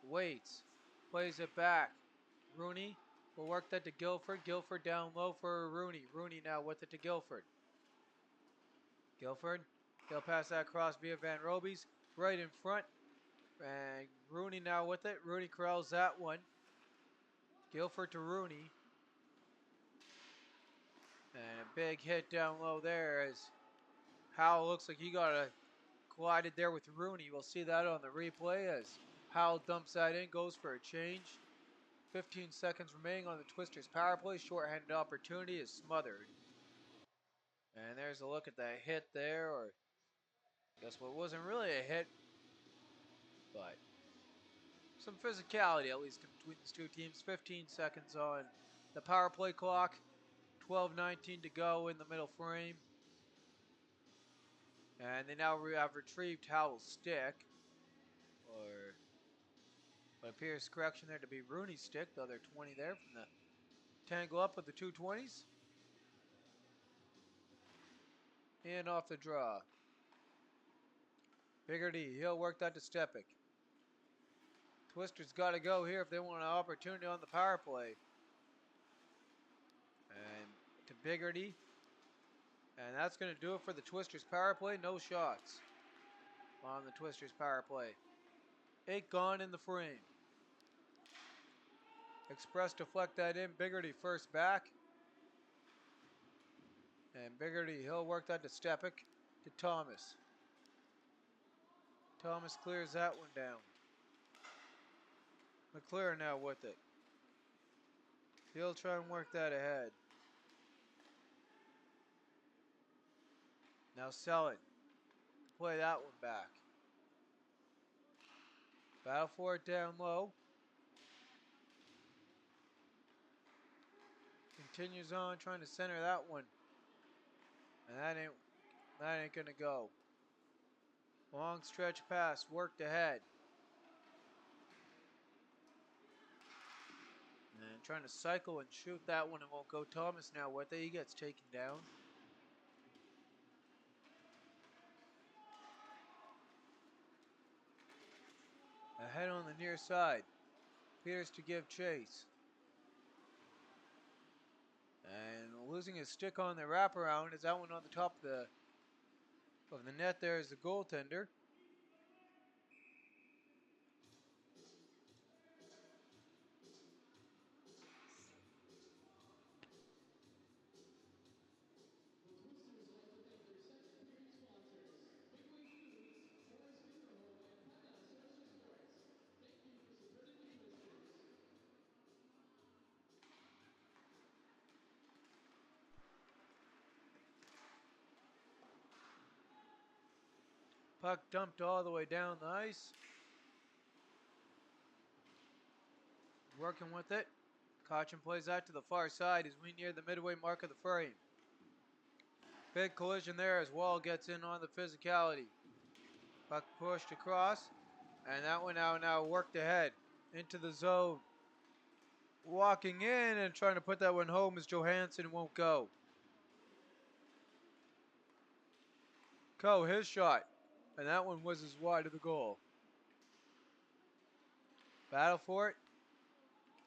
waits, plays it back. Rooney will work that to Guilford. Guilford down low for Rooney. Rooney now with it to Guilford. Guilford, he'll pass that across via Van Robies. Right in front. And Rooney now with it. Rooney corrals that one. Guilford to Rooney. And a big hit down low there as Howell looks like he collided there with Rooney. We'll see that on the replay as Howell dumps that in, goes for a change. 15 seconds remaining on the Twisters power play. Short-handed opportunity is smothered. And there's a look at that hit there, or I guess what wasn't really a hit, but some physicality at least between these two teams. 15 seconds on the power play clock. 12:19 to go in the middle frame. And they now have retrieved Howell's stick, or what appears correction there to be Rooney's stick, the other 20 there from the tangle up with the 220s. And off the draw. Biggerty, he'll work that to Stepik. Twisters got to go here if they want an opportunity on the power play. And to Biggerty. And that's going to do it for the Twisters power play. No shots on the Twisters power play. 8 gone in the frame. Express deflect that in. Biggerty first back. And Biggerty, he'll work that to Stepik. To Thomas. Thomas clears that one down. McClure now with it. He'll try and work that ahead. Now Selin. Play that one back. Battle for it down low. Continues on trying to center that one. And that ain't gonna go. Long stretch pass, worked ahead. And trying to cycle and shoot that one, and won't go. Thomas now with it. He gets taken down. Ahead on the near side. Peters to give chase. And losing his stick on the wraparound is that one on the top of the net. There is the goaltender. Puck dumped all the way down the ice. Working with it. Cochin plays that to the far side as we near the midway mark of the frame. Big collision there as Wall gets in on the physicality. Puck pushed across, and that one now worked ahead into the zone. Walking in and trying to put that one home as Johansson won't go. His shot, and that one was as wide of the goal. Battle for it.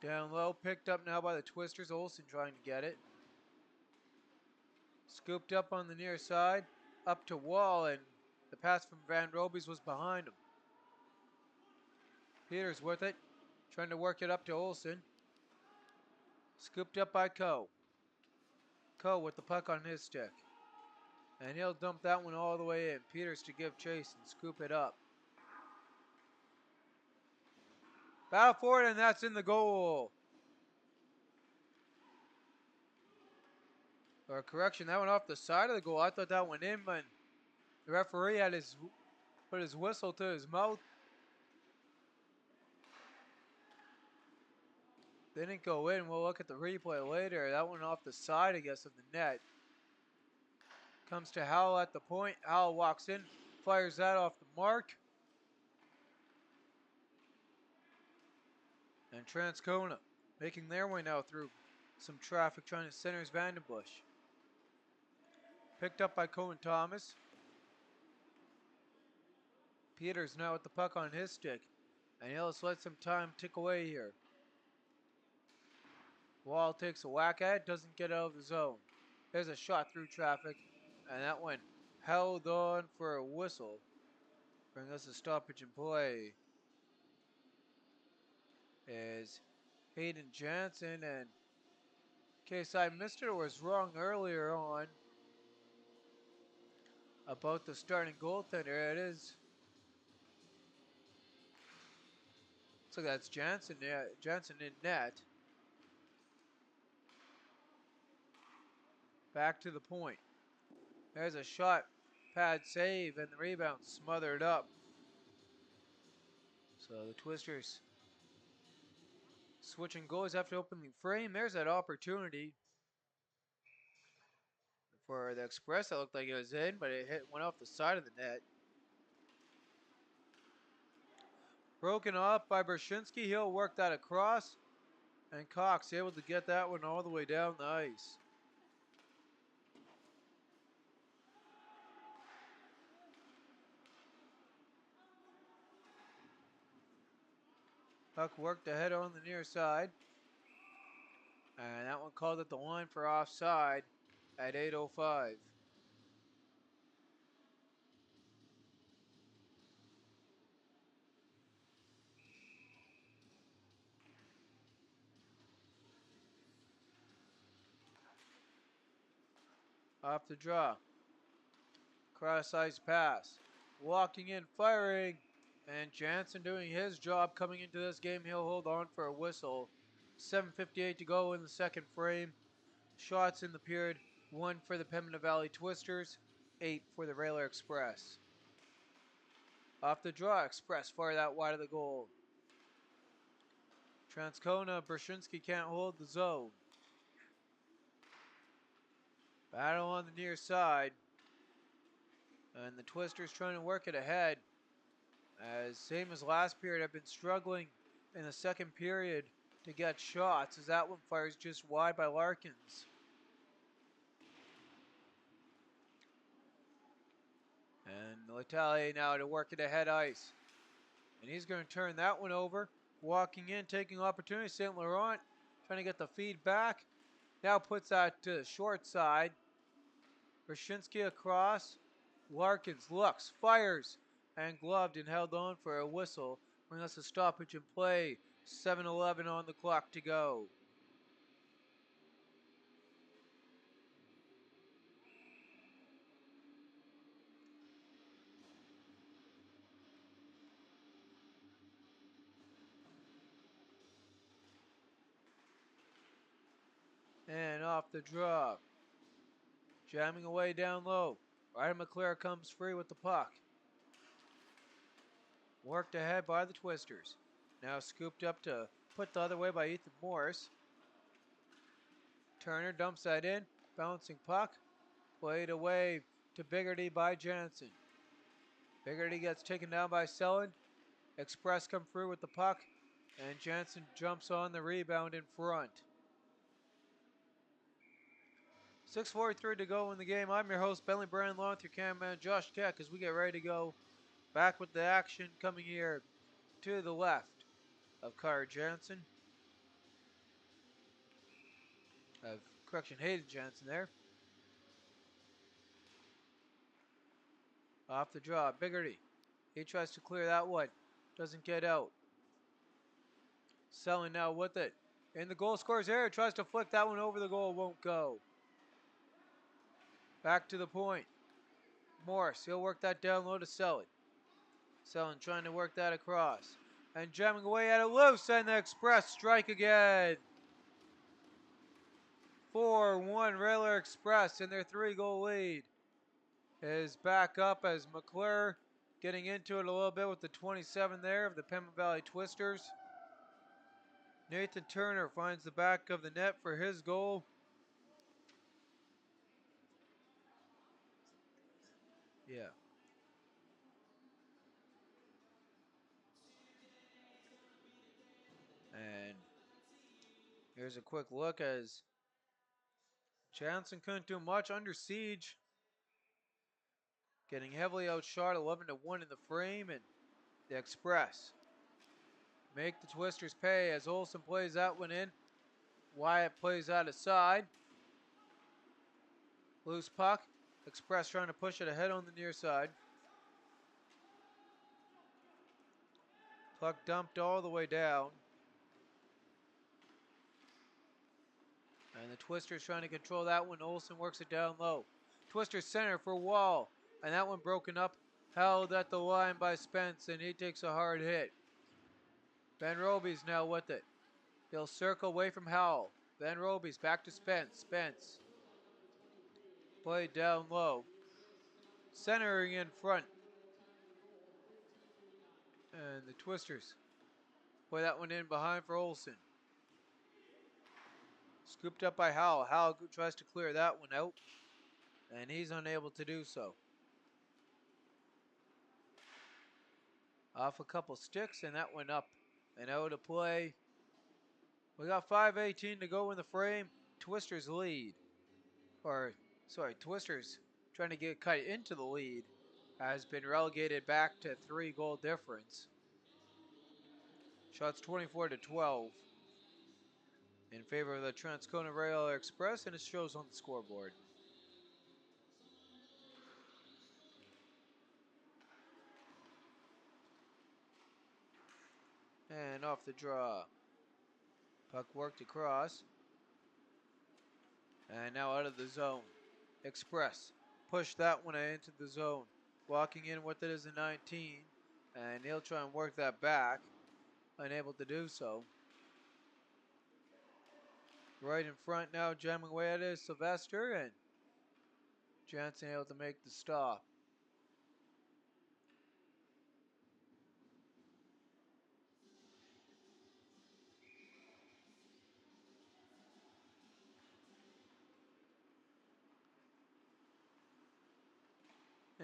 Down low, picked up now by the Twisters. Olsen trying to get it. Scooped up on the near side, up to Wall, and the pass from Van Robies was behind him. Peters with it, trying to work it up to Olsen. Scooped up by Coe. Coe with the puck on his stick. And he'll dump that one all the way in. Peters to give chase and scoop it up. Battle for it, and that's in the goal. Or correction, that went off the side of the goal. I thought that went in, but the referee had put his whistle to his mouth. Didn't go in. We'll look at the replay later. That went off the side, I guess, of the net. Comes to Howell at the point. Howell walks in, fires that off the mark. And Transcona making their way now through some traffic trying to center Vandenbush. Picked up by Cohen Thomas. Peters now with the puck on his stick. And he'll just let some time tick away here. Wall takes a whack at it, doesn't get out of the zone. There's a shot through traffic, and that one held on for a whistle. Bring us a stoppage in play. Is Hayden Jansen, and In case I missed it or was wrong earlier on about the starting goaltender, it is. Looks like that's Jansen. Yeah, Jansen in net. Back to the point. There's a shot, pad save, and the rebound smothered up. So the Twisters switching goals after opening frame. There's that opportunity for the Express. That looked like it was in, but it went off the side of the net. Broken off by Brzezinski. He'll work that across. And Cox able to get that one all the way down the ice. Puck worked ahead on the near side. And that one called at the line for offside at 8:05. Off the draw. Cross ice pass. Walking in, firing. And Jansen doing his job coming into this game. He'll hold on for a whistle. 7:58 to go in the second frame. Shots in the period. 1 for the Pembina Valley Twisters. 8 for the Railer Express. Off the draw, Express fire that wide of the goal. Transcona, Brzezinski can't hold the zone. Battle on the near side. And the Twisters trying to work it ahead. As same as last period, I've been struggling in the second period to get shots as that one fires just wide by Larkins. And Letelier now to work it ahead ice. And he's going to turn that one over. Walking in, taking opportunity. St. Laurent trying to get the feed back. Now puts that to the short side. Brzezinski across. Larkins looks, fires, and gloved and held on for a whistle. Bring us a stoppage in play. 7:11 on the clock to go. And off the draw. Jamming away down low. Ryder McClure comes free with the puck. Worked ahead by the Twisters. Now scooped up to put the other way by Ethan Morris. Turner dumps that in. Bouncing puck. Played away to Biggerty by Jansen. Biggerty gets taken down by Selland. Express come through with the puck. And Jansen jumps on the rebound in front. 6:43 to go in the game. I'm your host, Bentley Brand, along with your cameraman, Josh Keck, as we get ready to go back with the action coming here to the left of Carter Jansen. Hayden Jansen there. Off the draw, Biggerty. He tries to clear that one. Doesn't get out. Selling now with it. In the goal scorer's area, tries to flick that one over the goal, won't go. Back to the point. Morris, he'll work that down low to Selland. Selland trying to work that across. And jamming away at it loose, and the Express strike again. 4-1 Railer Express in their 3-goal lead is back up as McClure getting into it a little bit with the 27 there of the Pembina Valley Twisters. Nathan Turner finds the back of the net for his goal. Yeah. And here's a quick look as Jansen couldn't do much under siege. Getting heavily outshot 11-1 in the frame, and the Express make the Twisters pay as Olsen plays that one in. Wyatt plays out aside. Loose puck. Express trying to push it ahead on the near side. Puck dumped all the way down. And the Twister's trying to control that one. Olsen works it down low. Twister center for Wall. And that one broken up. Held at the line by Spence, and he takes a hard hit. Van Roby's now with it. He'll circle away from Howell. Van Roby's back to Spence. Spence. Played down low. Centering in front. And the Twisters play that one in behind for Olsen. Scooped up by Howell. Howell tries to clear that one out. And he's unable to do so. Off a couple sticks, and that went up and out of play. We got 5:18 to go in the frame. Twisters lead. Twisters trying to get cut into the lead has been relegated back to 3-goal difference. Shots 24-12 in favor of the Transcona Rail Express, and it shows on the scoreboard. And off the draw. Puck worked across. And now out of the zone. Express pushed that one into the zone. Walking in with it is a 19. And he'll try and work that back. Unable to do so. Right in front now, jamming away at it is Sylvester, and Jansen able to make the stop.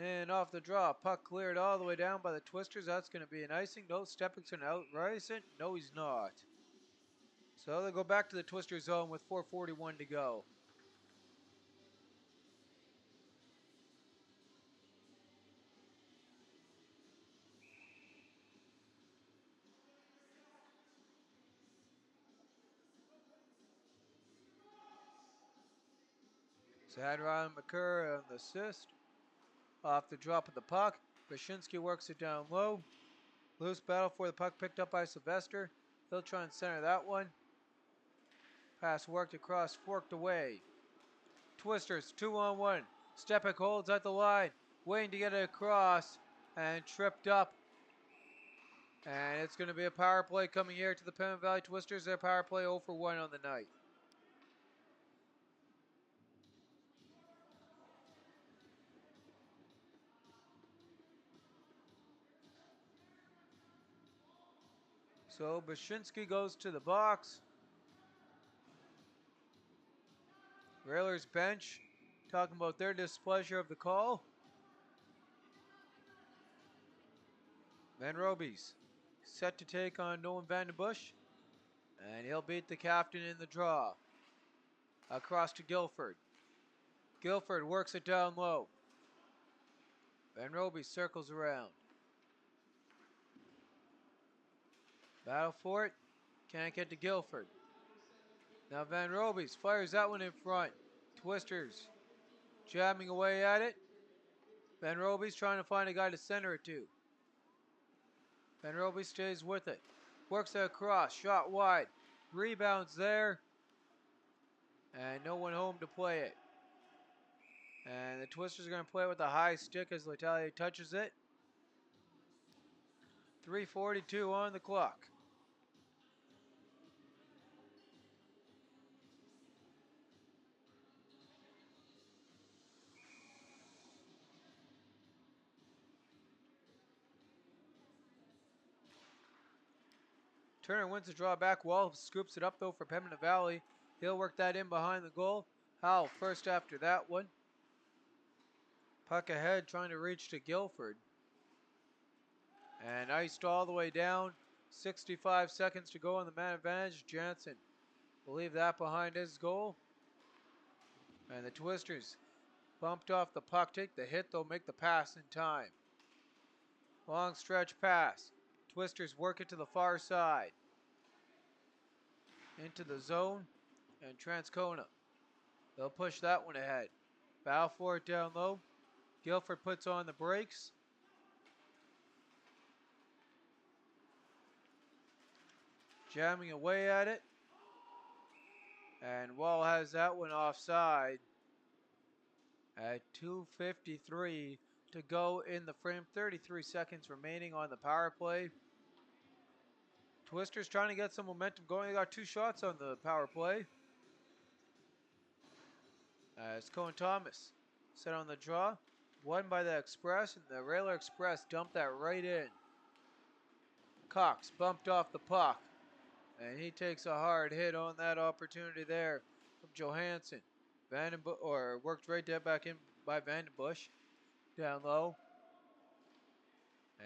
And off the draw, puck cleared all the way down by the Twisters. That's going to be an icing. No, Stephenson outricing. No, he's not. So they go back to the Twister zone with 4:41 to go. Zadron McCurr on the assist. Off the drop of the puck, Bashinsky works it down low. Loose battle for the puck picked up by Sylvester. He'll try and center that one. Pass worked across, forked away. Twisters, 2-on-1. Stepek holds at the line, waiting to get it across, and tripped up. And it's going to be a power play coming here to the Pemmon Valley Twisters. Their power play 0 for 1 on the night. So Bashinsky goes to the box. Railers bench talking about their displeasure of the call. Van Roby's set to take on Nolan Vandenbush. And he'll beat the captain in the draw. Across to Guilford. Guilford works it down low. Van Roby circles around. Battle for it. Can't get to Guilford. Now Van Roby's fires that one in front. Twisters jamming away at it. Van Roby's trying to find a guy to center it to. Van Roby stays with it. Works it across. Shot wide. Rebounds there. And no one home to play it. And the Twisters are going to play it with a high stick as Letalier touches it. 3:42 on the clock. Turner wins the draw back. Wall scoops it up though for Pembina Valley. He'll work that in behind the goal. Howell first after that one. Puck ahead trying to reach to Guilford. And iced all the way down. 65 seconds to go on the man advantage. Jansen will leave that behind his goal. And the Twisters bumped off the puck. Take the hit, they'll make the pass in time. Long stretch pass. Twisters work it to the far side. Into the zone. And Transcona. They'll push that one ahead. Battle for it down low. Guilford puts on the brakes. Jamming away at it. And Wall has that one offside at 2:53 to go in the frame. 33 seconds remaining on the power play. Twisters trying to get some momentum going. They got 2 shots on the power play. As Cohen Thomas set on the draw. Won by the Express, and the Railer Express dumped that right in. Cox bumped off the puck, and he takes a hard hit on that opportunity there from Johansson. Worked right there back in by Vandenbush, down low.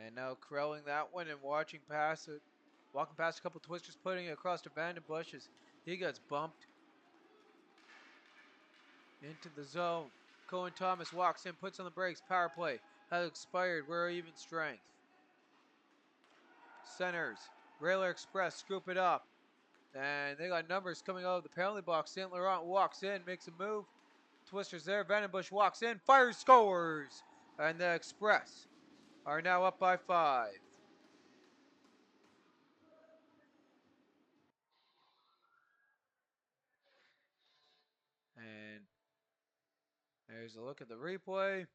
And now corralling that one and walking past a couple Twisters, putting it across to Vandenbush as he gets bumped into the zone. Cohen Thomas walks in, puts on the brakes. Power play has expired. We're even strength. Centers. Railer Express scoop it up. And they got numbers coming out of the penalty box. St. Laurent walks in, makes a move. Twisters there. Vandenbush walks in, fires, scores. And the Express are now up by 5. And there's a look at the replay.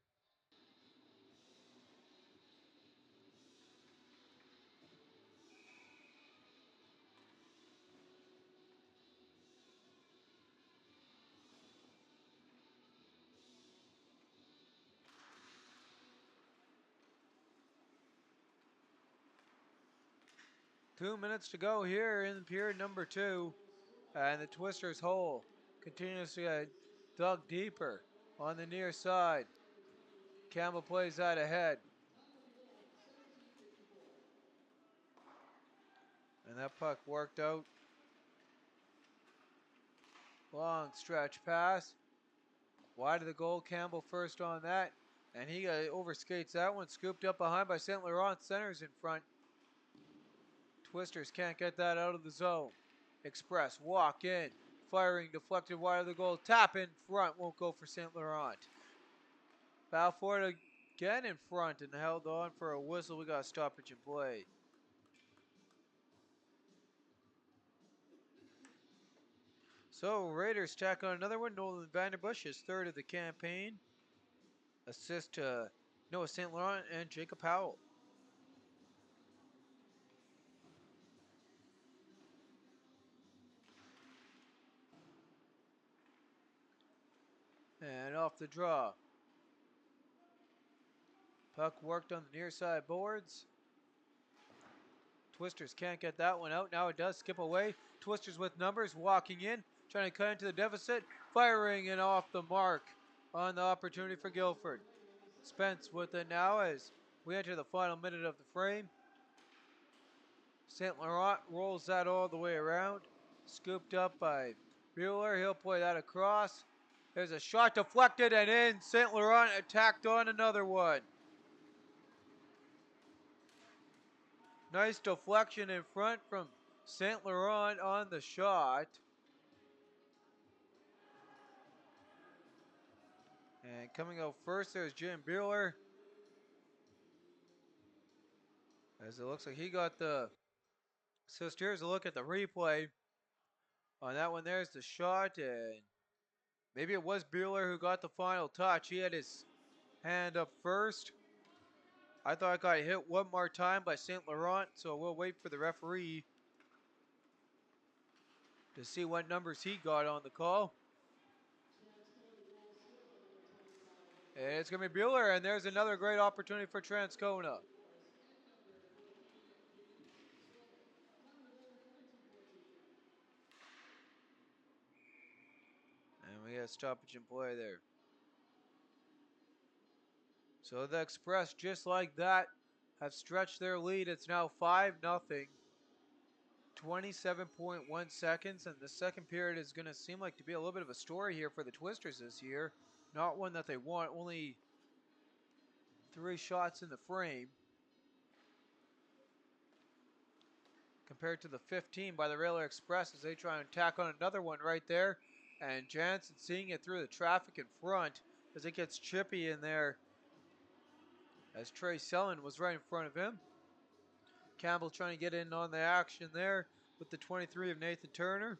Two minutes to go here in period number 2. And the Twisters' hole continues to get dug deeper on the near side. Campbell plays that ahead. And that puck worked out. Long stretch pass. Wide of the goal, Campbell first on that. And he overskates that one, scooped up behind by St. Laurent. Centers in front. Twisters can't get that out of the zone. Express walk in, firing deflected wide of the goal. Tap in front, won't go for St. Laurent. Balfour again in front and held on for a whistle. We got a stoppage in play. So Raiders tack on another one. Nolan Vandenbush, his 3rd of the campaign. Assist to Noah St. Laurent and Jacob Powell. And off the draw. Puck worked on the near side boards. Twisters can't get that one out. Now it does skip away. Twisters with numbers walking in, trying to cut into the deficit, firing and off the mark on the opportunity for Guilford. Spence with it now as we enter the final minute of the frame. St. Laurent rolls that all the way around. Scooped up by Bueller. He'll play that across. There's a shot deflected and in. St. Laurent attacked on another one. Nice deflection in front from St. Laurent on the shot. And coming out first, there's Jim Bueller. As it looks like he got the assist. Here's a look at the replay. On that one, there's the shot. And maybe it was Bueller who got the final touch. He had his hand up first. I thought I got hit one more time by St. Laurent. So we'll wait for the referee to see what numbers he got on the call. And it's going to be Bueller. And there's another great opportunity for Transcona. And we got a stoppage in play there. So the Express, just like that, have stretched their lead. It's now 5-0. 27.1 seconds, and the second period is going to seem like to be a little bit of a story here for the Twisters this year. Not one that they want, only 3 shots in the frame compared to the 15 by the Railer Express as they try and tack on another one right there. And Jansen seeing it through the traffic in front as it gets chippy in there as Trey Sellen was right in front of him. Campbell trying to get in on the action there with the 23 of Nathan Turner.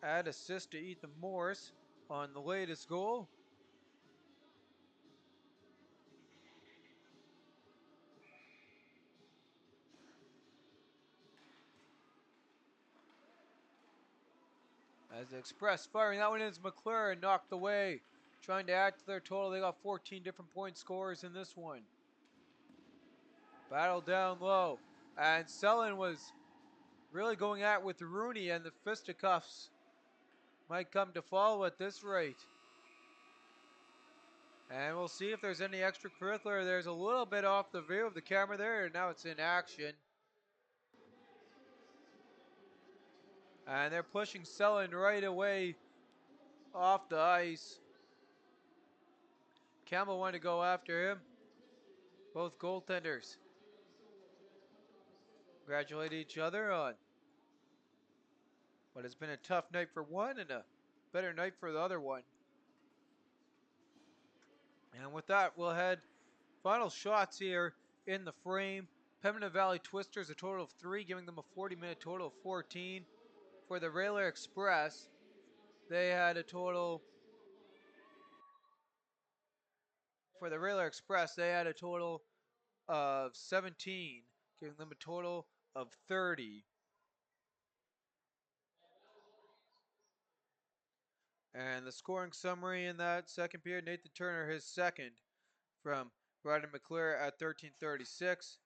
Add assist to Ethan Morris on the latest goal. As the Express firing that one in, McLaren knocked away. Trying to add to their total. They got 14 different point scorers in this one. Battle down low. And Selin was really going at it with Rooney, and the fisticuffs might come to follow at this rate. And we'll see if there's any extracurricular. There's a little bit off the view of the camera there, and now it's in action. And they're pushing Selin right away off the ice. Campbell wanted to go after him. Both goaltenders congratulate each other on what has been a tough night for one and a better night for the other one. And with that, we'll head final shots here in the frame. Pembina Valley Twisters, a total of 3, giving them a 40-minute total of 14. For the Railer Express, they had a total. For the Railer Express, they had a total of 17, giving them a total of 30. And the scoring summary in that second period, Nathan Turner, his second, from Ryder McClure at 13:36.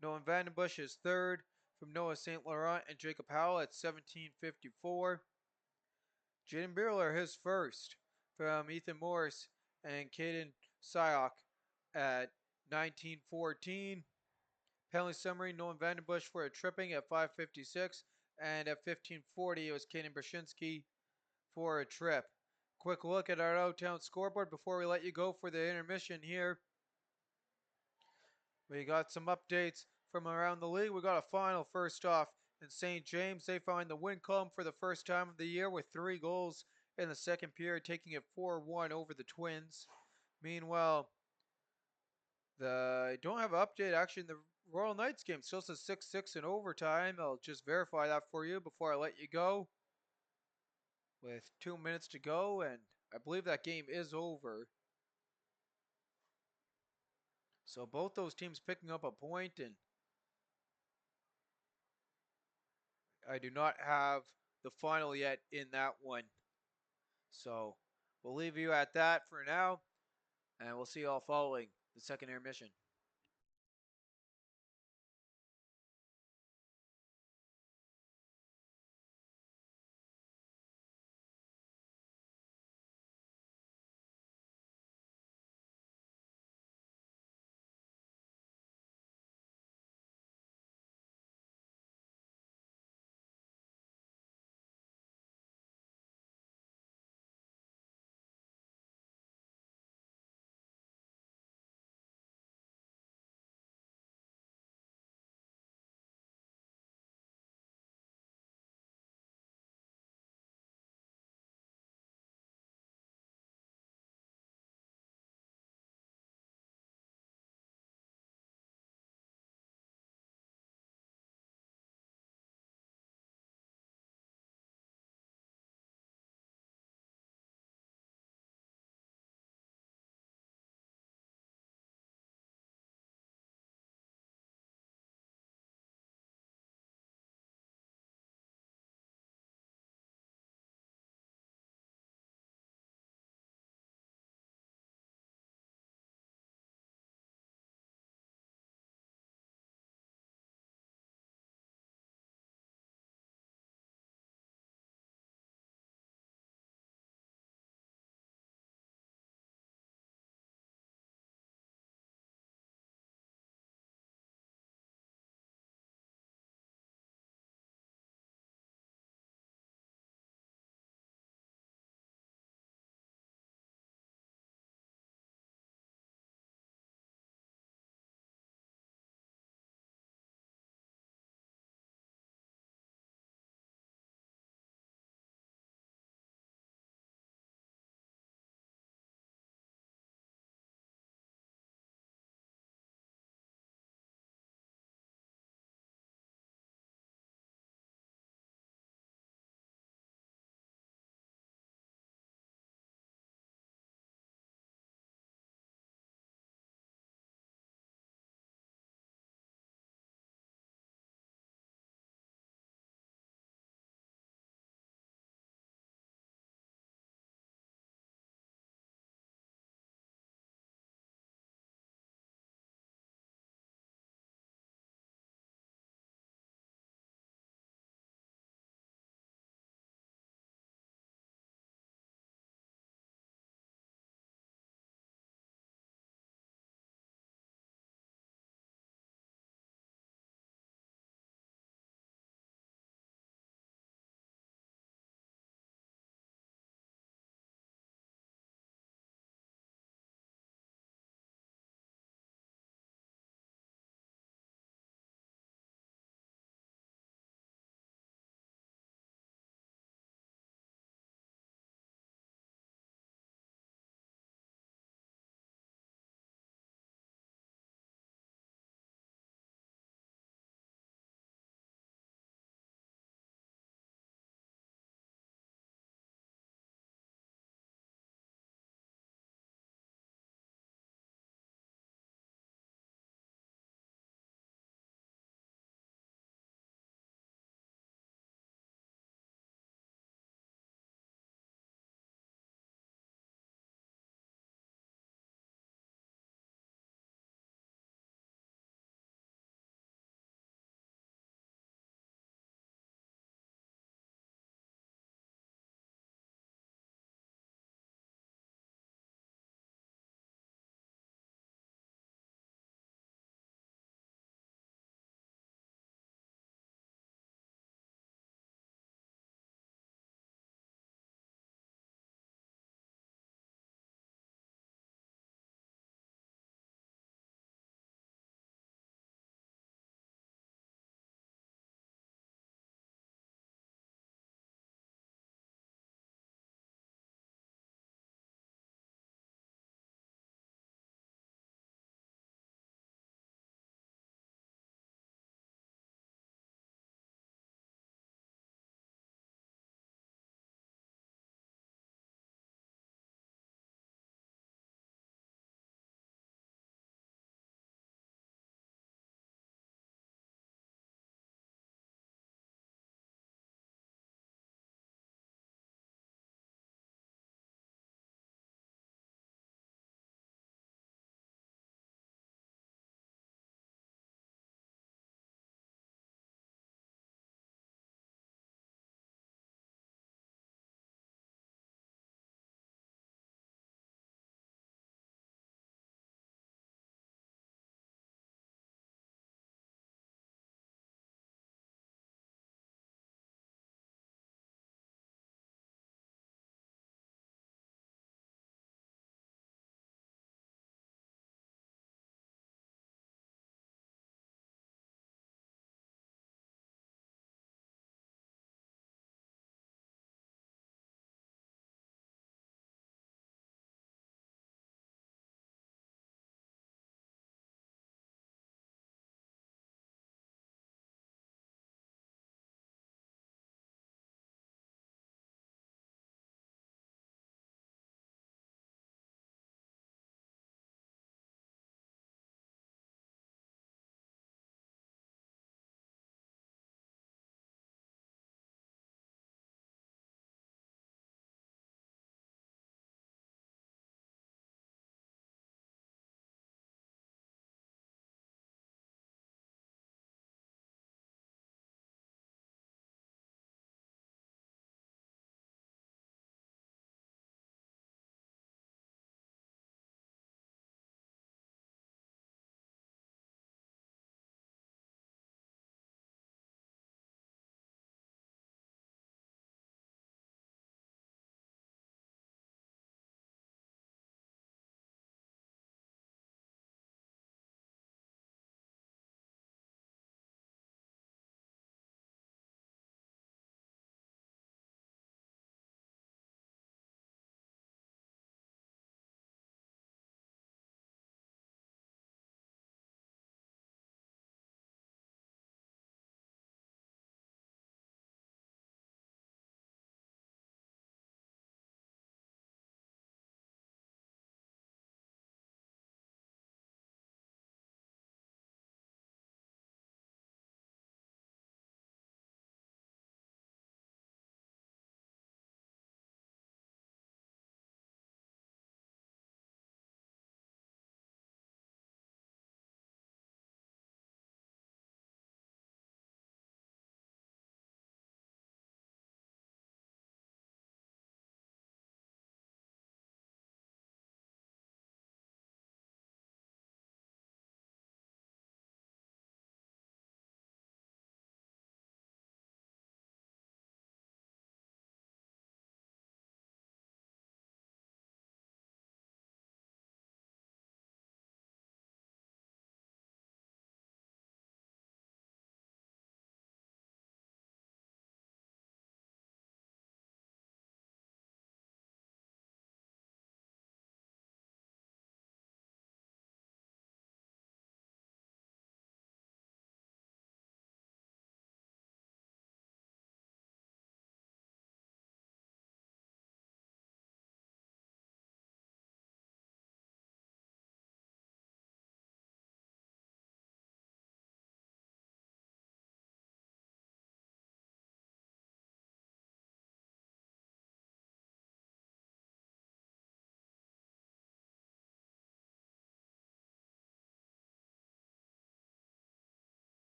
Nolan Vandenbush is third from Noah St. Laurent and Jacob Howell at 17:54. Jaden Birler, his first from Ethan Morris and Caden Syok at 19:14. Penalty summary, Nolan Vandenbush for a tripping at 5:56. And at 15:40, it was Caden Brzezinski for a trip. Quick look at our out-of-town scoreboard before we let you go for the intermission here. We got some updates from around the league. We got a final first off in St. James. They find the win column for the first time of the year with 3 goals in the second period, taking it 4-1 over the Twins. Meanwhile, I don't have an update actually in the Royal Knights game. Still says 6-6 in overtime. I'll just verify that for you before I let you go. With 2 minutes to go, and I believe that game is over. So both those teams picking up a point, and I do not have the final yet in that one. So we'll leave you at that for now, and we'll see you all following the second intermission.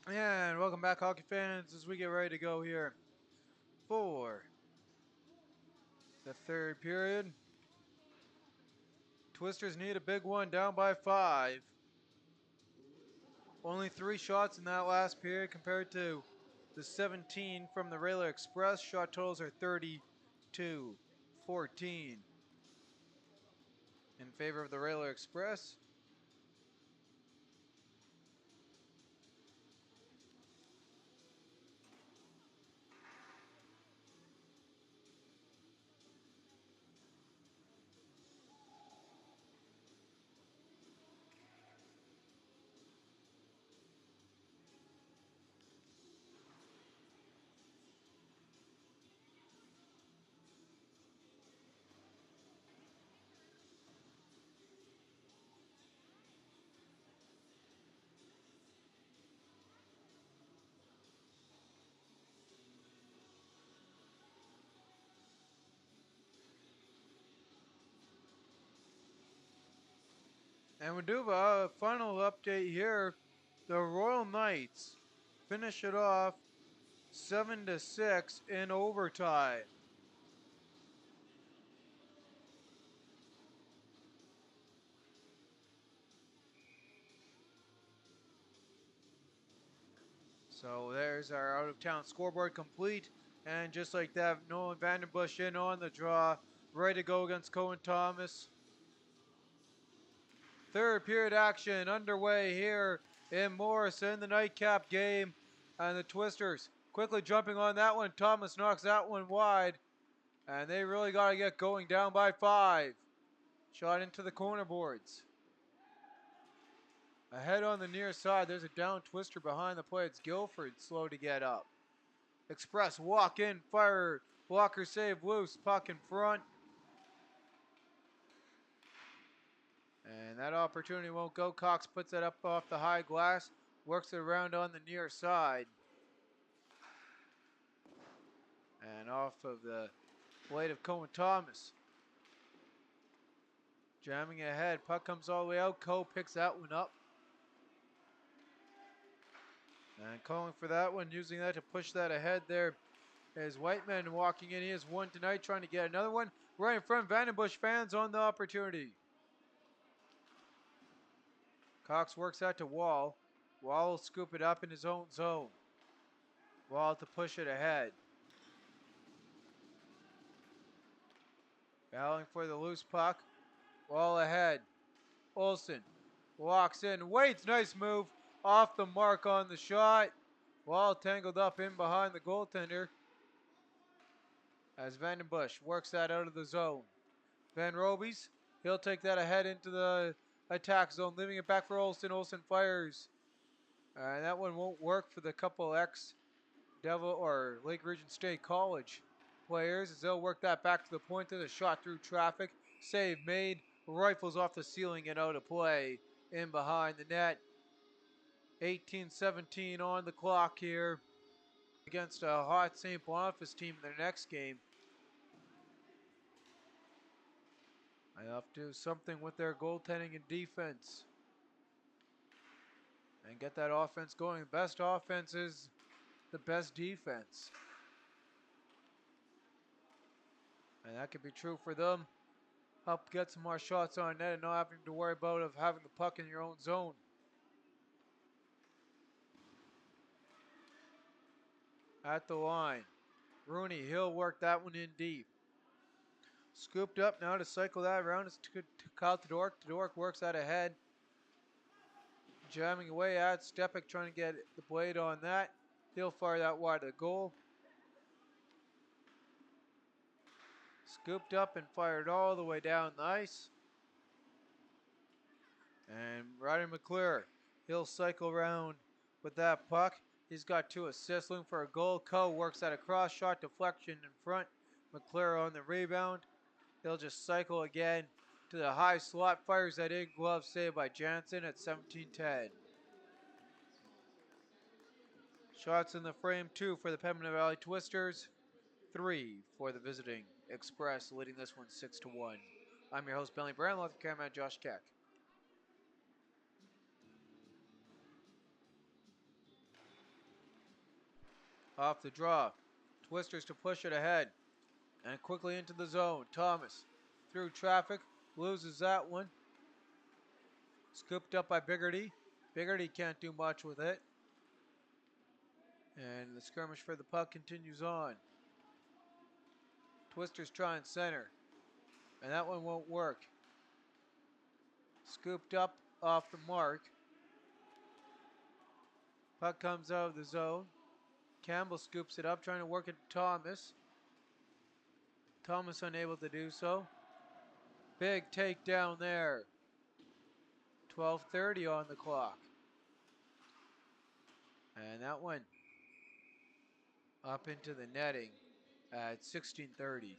And welcome back, hockey fans, as we get ready to go here for the third period. Twisters need a big one, down by 5. Only 3 shots in that last period compared to the 17 from the Rayla Express. Shot totals are 32-14 in favor of the Rayla Express. And we do have a final update here. The Royal Knights finish it off 7-6 in overtime. So there's our out-of-town scoreboard complete. And just like that, Nolan Vandenbush in on the draw, ready to go against Cohen Thomas. Third period action underway here in Morrison, the nightcap game. And the Twisters quickly jumping on that one. Thomas knocks that one wide. And they really got to get going, down by 5. Shot into the corner boards. Ahead on the near side, there's a down Twister behind the play. It's Guilford, slow to get up. Express walk in, fire, blocker save loose, puck in front. And that opportunity won't go. Cox puts it up off the high glass, works it around on the near side. And off of the blade of Cohen Thomas. Jamming ahead, puck comes all the way out. Coe picks that one up. And calling for that one, using that to push that ahead there is Whiteman walking in. He has one tonight, trying to get another one. Right in front, Vandenbush fans on the opportunity. Cox works that to Wall. Wall will scoop it up in his own zone. Wall to push it ahead. Battling for the loose puck. Wall ahead. Olsen walks in, waits, nice move. Off the mark on the shot. Wall tangled up in behind the goaltender. As Vandenbush works that out of the zone. Van Robies, he'll take that ahead into the attack zone, leaving it back for Olsen. Olsen fires. And that one won't work for the couple ex-Devil or Lake Region State College players, as they'll work that back to the point. There's a shot through traffic. Save made. Rifles off the ceiling and out of play in behind the net. 18-17 on the clock here against a hot St. Boniface team in their next game. I have to do something with their goaltending and defense and get that offense going. The best offense is the best defense. And that could be true for them. Help get some more shots on net and not having to worry about of having the puck in your own zone. At the line. Rooney, he'll work that one in deep. Scooped up now to cycle that around. It's to Kyle Todoruk. Todoruk works that ahead. Jamming away at Stepik, trying to get the blade on that. He'll fire that wide to the goal. Scooped up and fired all the way down the ice. And Ryder McClure, he'll cycle around with that puck. He's got 2 assists, looking for a goal. Coe works that across shot deflection in front. McClure on the rebound. He'll just cycle again to the high slot. Fires that in, glove save by Jansen at 17-10. Shots in the frame, 2 for the Pembina Valley Twisters, 3 for the visiting Express, leading this one 6-1. I'm your host, Bentley Brown, with cameraman Josh Keck. Off the draw. Twisters to push it ahead. And quickly into the zone. Thomas through traffic. Loses that one. Scooped up by Biggerty. Biggerty can't do much with it. And the skirmish for the puck continues on. Twisters trying center. And that one won't work. Scooped up off the mark. Puck comes out of the zone. Campbell scoops it up, trying to work it to Thomas. Thomas unable to do so. Big takedown there. 12:30 on the clock. And that one up into the netting at 16:30.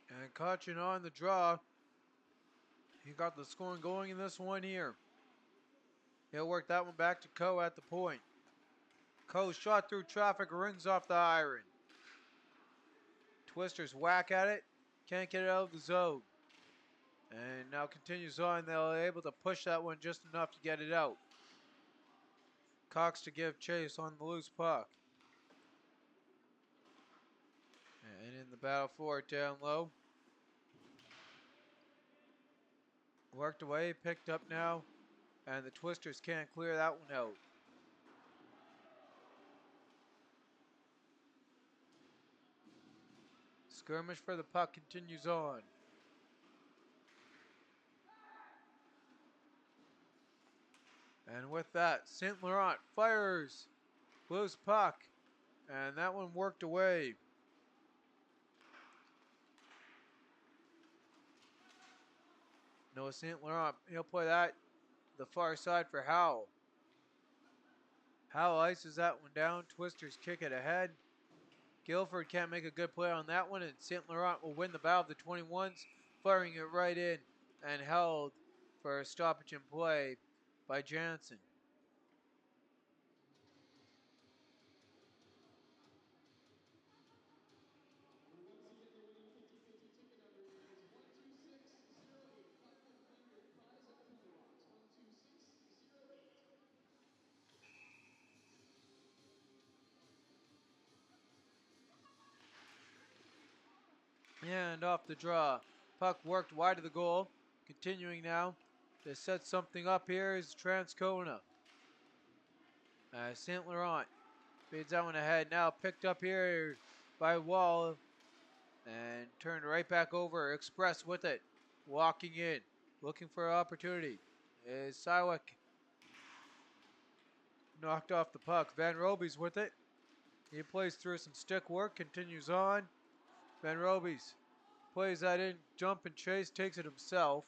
And Cochin on the draw. He got the scoring going in this one here. He'll work that one back to Coe at the point. Coe shot through traffic, rings off the iron. Twisters whack at it, can't get it out of the zone. And now continues on, they're able to push that one just enough to get it out. Cox to give chase on the loose puck. And in the battle for it down low. Worked away, picked up now, and the Twisters can't clear that one out. Skirmish for the puck continues on. And with that, St. Laurent fires loose puck, and that one worked away. Noah St. Laurent, he'll play that the far side for Howell. Howell ices that one down. Twisters kick it ahead. Guilford can't make a good play on that one, and St. Laurent will win the battle of the 21s, firing it right in and held for a stoppage in play by Jansen. And off the draw. Puck worked wide of the goal. Continuing now to set something up here is Transcona. St. Laurent feeds that one ahead. Now picked up here by Wall and turned right back over. Express with it. Walking in. Looking for an opportunity. Is Siwak knocked off the puck. Van Roby's with it. He plays through some stick work. Continues on. Van Roby's plays that in. Jump and chase. Takes it himself.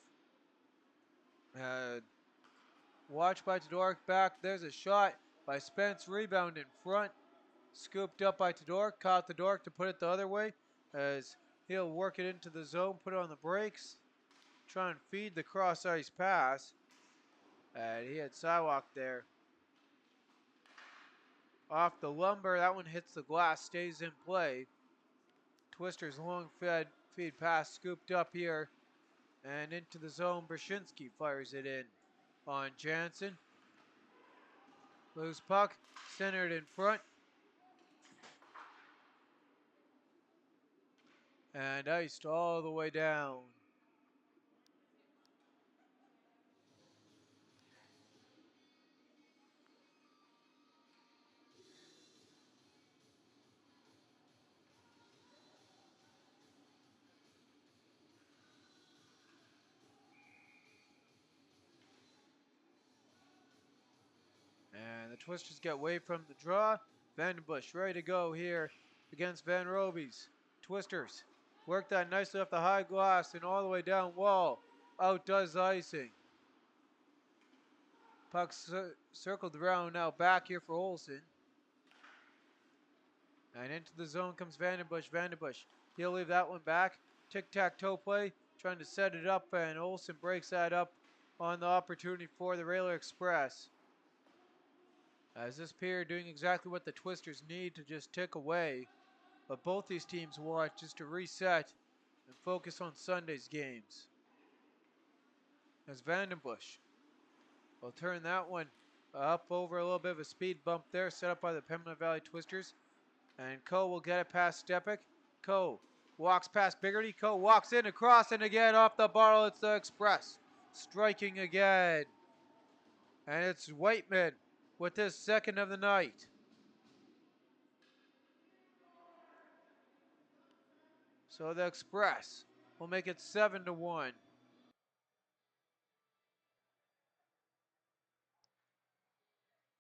Watch by Todoric back. There's a shot by Spence. Rebound in front. Scooped up by Todoric. Caught Todoric to put it the other way as he'll work it into the zone. Put it on the brakes. Try and feed the cross ice pass. And he had Siwak there. Off the lumber. That one hits the glass. Stays in play. Twister's long feed pass scooped up here. And into the zone. Brzezinski fires it in on Jansen. Loose puck, centered in front. And iced all the way down. And the Twisters get away from the draw. Vandenbush ready to go here against Van Roby's. Twisters work that nicely off the high glass and all the way down wall. Outdoes the icing. Puck circled around now back here for Olsen. And into the zone comes Vandenbush. Vandenbush, he'll leave that one back. Tic-tac-toe play, trying to set it up, and Olsen breaks that up on the opportunity for the Railer Express. As this period doing exactly what the Twisters need to just tick away. But both these teams want just to reset and focus on Sunday's games. As Vandenbush will turn that one up over a little bit of a speed bump there set up by the Pembina Valley Twisters. And Coe will get it past Stepik. Coe walks past Biggerty. Coe walks in across and again off the bottle. It's the Express striking again. And it's Whiteman with his second of the night. So the Express will make it 7-1.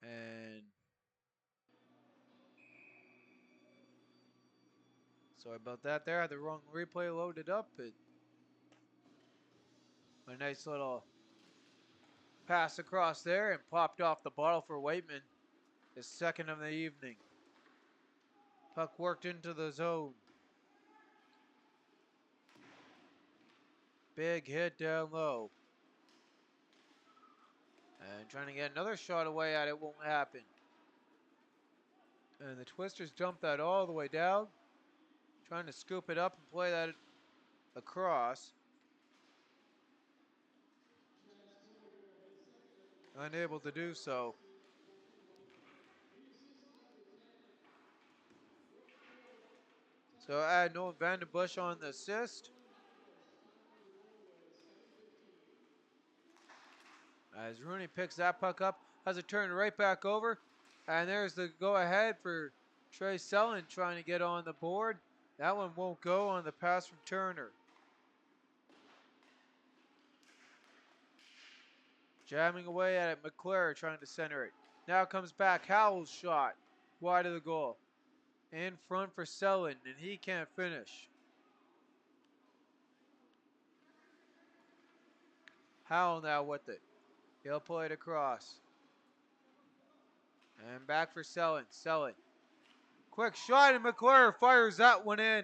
And sorry about that there. I had the wrong replay loaded up. A nice little pass across there and popped off the bottle for Whiteman. His second of the evening. Puck worked into the zone. Big hit down low. And trying to get another shot away at it won't happen. And the Twisters dump that all the way down. Trying to scoop it up and play that across. Unable to do so. So add Nolan Vandenbush on the assist. As Rooney picks that puck up, has it turned right back over. And there's the go ahead for Trey Selland trying to get on the board. That one won't go on the pass from Turner. Jamming away at it, McClure trying to center it. Now comes back, Howell's shot. Wide of the goal. In front for Selland, and he can't finish. Howell now with it. He'll play it across. And back for Selland. Selland. Quick shot, and McClure fires that one in.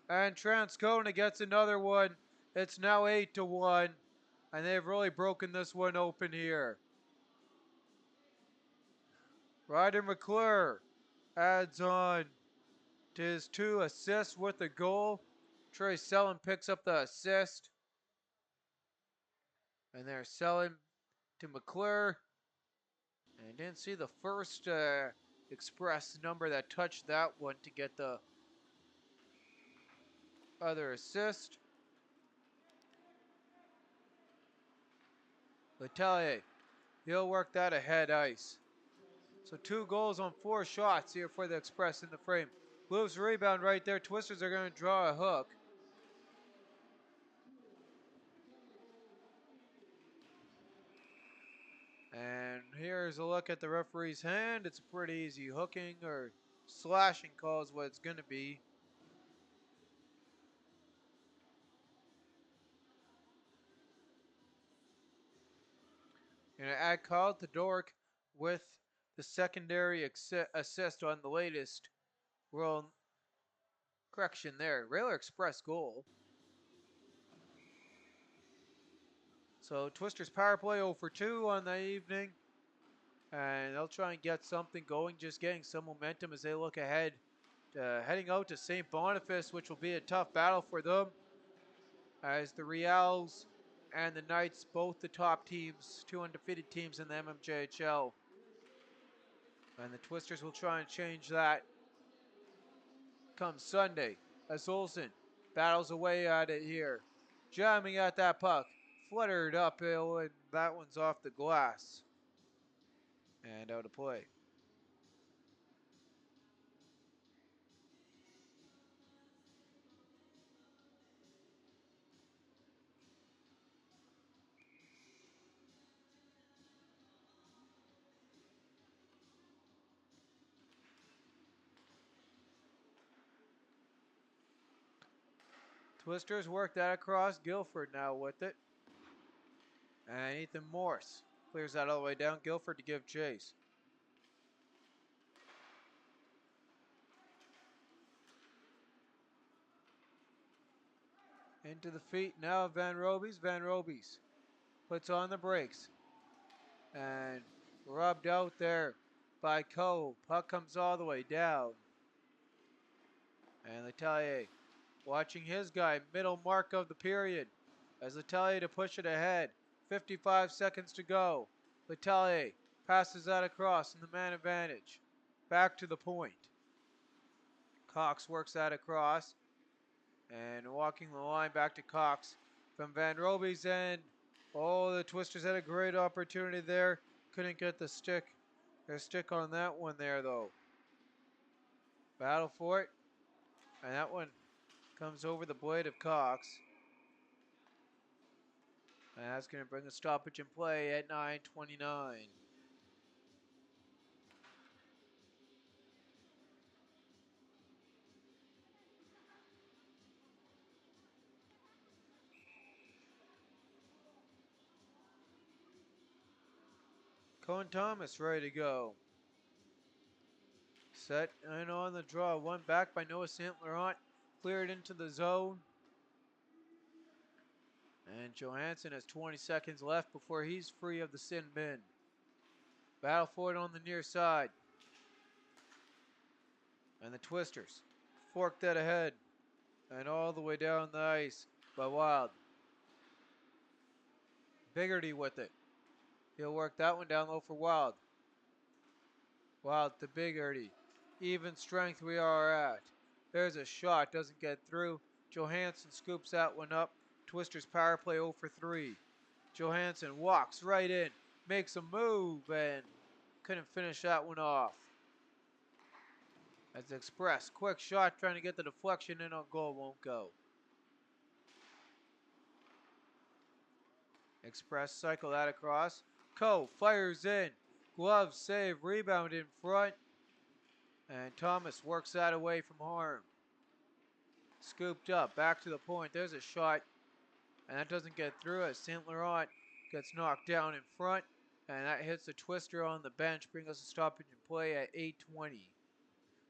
And Transcona gets another one. It's now 8-1. And they've really broken this one open here. Ryder McClure adds on to his 2 assists with a goal. Trey Selland picks up the assist. And they're Selland to McClure. And didn't see the first Express number that touched that one to get the other assist. Letelier, he'll work that ahead ice. So 2 goals on 4 shots here for the Express in the frame. Blues rebound right there. Twisters are going to draw a hook. And here's a look at the referee's hand. It's a pretty easy hooking or slashing call is what it's going to be. Going to add Kyle Todoric with the secondary assist on the latest World correction there. Railer Express goal. So Twisters power play 0 for 2 on the evening. And they'll try and get something going, just getting some momentum as they look ahead. Heading out to St. Boniface, which will be a tough battle for them. As the Reals and the Knights, both the top teams, 2 undefeated teams in the MMJHL. And the Twisters will try and change that come Sunday as Olsen battles away at it here. Jamming at that puck. Fluttered uphill, and that one's off the glass. And out of play. Twisters work that across. Guilford now with it. And Ethan Morse clears that all the way down. Guilford to give chase. Into the feet now of Van Robies. Van Robies puts on the brakes. And rubbed out there by Cole. Puck comes all the way down. And Letelier watching his guy, middle mark of the period. As Letelier to push it ahead. 55 seconds to go. Letelier passes that across in the man advantage. Back to the point. Cox works that across. And walking the line back to Cox from Van Roby's end. Oh, the Twisters had a great opportunity there. Couldn't get the stick. Their stick on that one there though. Battle for it. And that one comes over the blade of Cox. And that's going to bring a stoppage in play at 9:29. Cohen Thomas ready to go. Set and on the draw. One back by Noah St. Laurent. Cleared into the zone. And Johansson has 20 seconds left before he's free of the sin bin. Battle for it on the near side. And the Twisters fork that ahead. And all the way down the ice by Wild. Biggerty with it. He'll work that one down low for Wild. Wild to Biggerty. Even strength we are at. There's a shot, doesn't get through. Johansson scoops that one up. Twisters power play 0 for 3. Johansson walks right in, makes a move, and couldn't finish that one off. As Express, quick shot trying to get the deflection in on goal, won't go. Express cycle that across. Coe fires in. Glove save, rebound in front. And Thomas works that away from harm. Scooped up, back to the point. There's a shot. And that doesn't get through as St. Laurent gets knocked down in front. And that hits the Twister on the bench, bringing us a stoppage in play at 8:20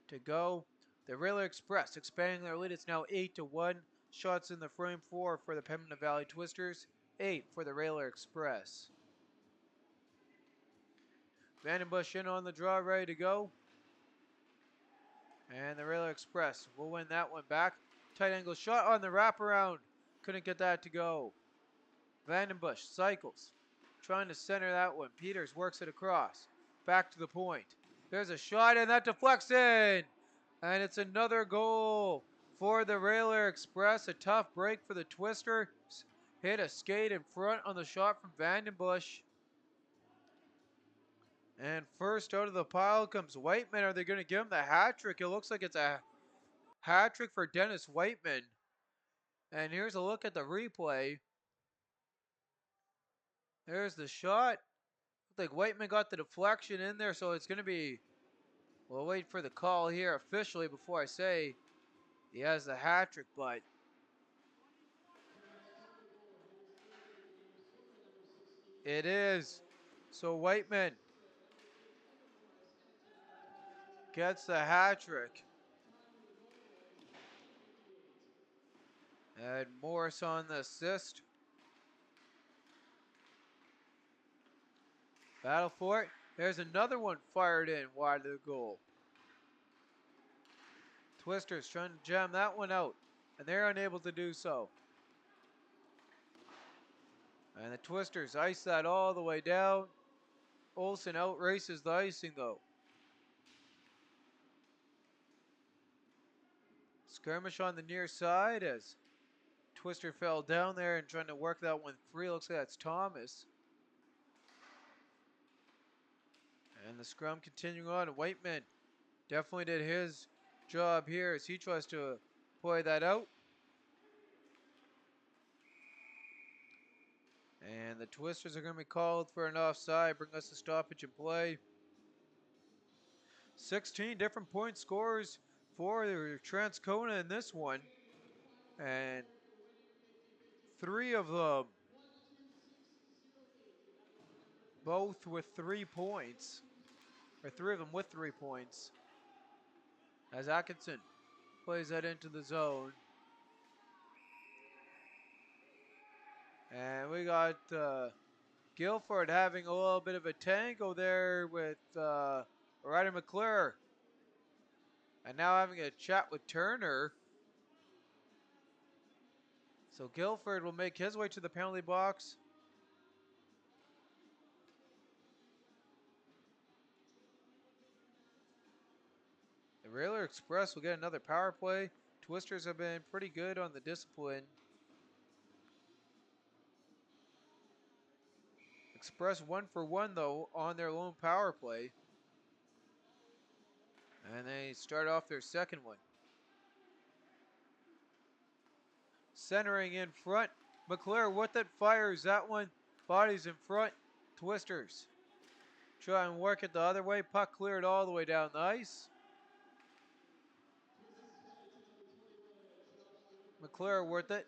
to go. The Railer Express expanding their lead. It's now 8-1. Shots in the frame, 4 for the Pembina Valley Twisters, 8 for the Railer Express. Vandenbush in on the draw, ready to go. And the Railer Express will win that one back. Tight angle shot on the wraparound. Couldn't get that to go. Vandenbush cycles. Trying to center that one. Peters works it across. Back to the point. There's a shot and that deflects in. And it's another goal for the Railer Express. A tough break for the Twister. Hit a skate in front on the shot from Vandenbush. And first out of the pile comes Whiteman. Are they going to give him the hat trick? It looks like it's a hat trick for Dennis Whiteman. And here's a look at the replay. There's the shot. Looks like Whiteman got the deflection in there, so it's going to be... We'll wait for the call here officially before I say he has the hat trick, but... It is. So Whiteman gets the hat trick. And Morris on the assist. Battle for it. There's another one fired in wide of the goal. Twisters trying to jam that one out, and they're unable to do so. And the Twisters ice that all the way down. Olsen outraces the icing though. Skirmish on the near side as Twister fell down there and trying to work that one free. Looks like that's Thomas. And the scrum continuing on. Whiteman definitely did his job here as he tries to play that out. And the Twisters are going to be called for an offside, bring us a stoppage in play. 16 different point scores for Transcona in this one. And 3 of them both with 3 points. Or 3 of them with 3 points. As Atkinson plays that into the zone. And we got Guilford having a little bit of a tango there with Ryder McClure. And now having a chat with Turner. So Guilford will make his way to the penalty box. The Railer Express will get another power play. Twisters have been pretty good on the discipline. Express 1 for 1 though on their lone power play. And they start off their second one. Centering in front. McClure with it, fires that one. Bodies in front. Twisters try and work it the other way. Puck cleared all the way down the ice. McClure with it.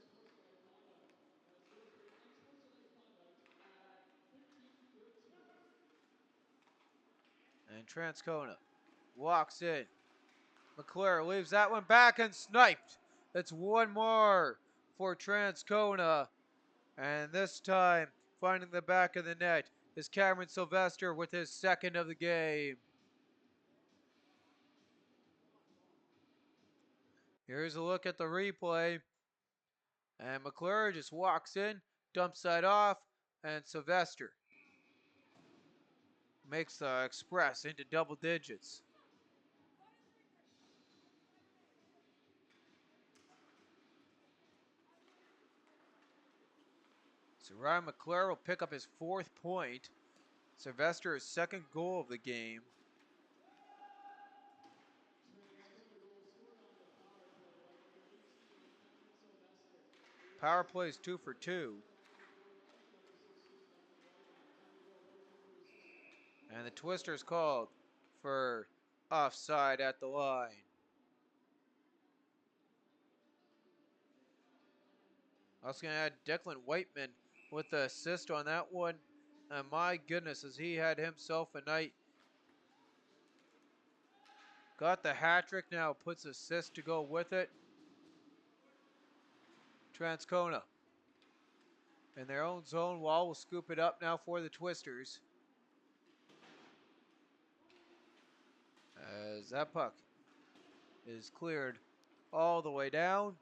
And Transcona walks in. McClure leaves that one back and sniped. That's one more for Transcona. And this time, finding the back of the net is Cameron Sylvester with his second of the game. Here's a look at the replay. And McClure just walks in, dumps that off, and Sylvester makes the Express into double digits. So Ryan McClure will pick up his 4th point. Sylvester's second goal of the game. Power play is 2 for 2. And the Twisters called for offside at the line. Also going to add Declan Whiteman with the assist on that one. And my goodness, as he had himself a night. Got the hat trick, now puts assist to go with it. Transcona in their own zone. Wall will scoop it up now for the Twisters. As that puck is cleared all the way down.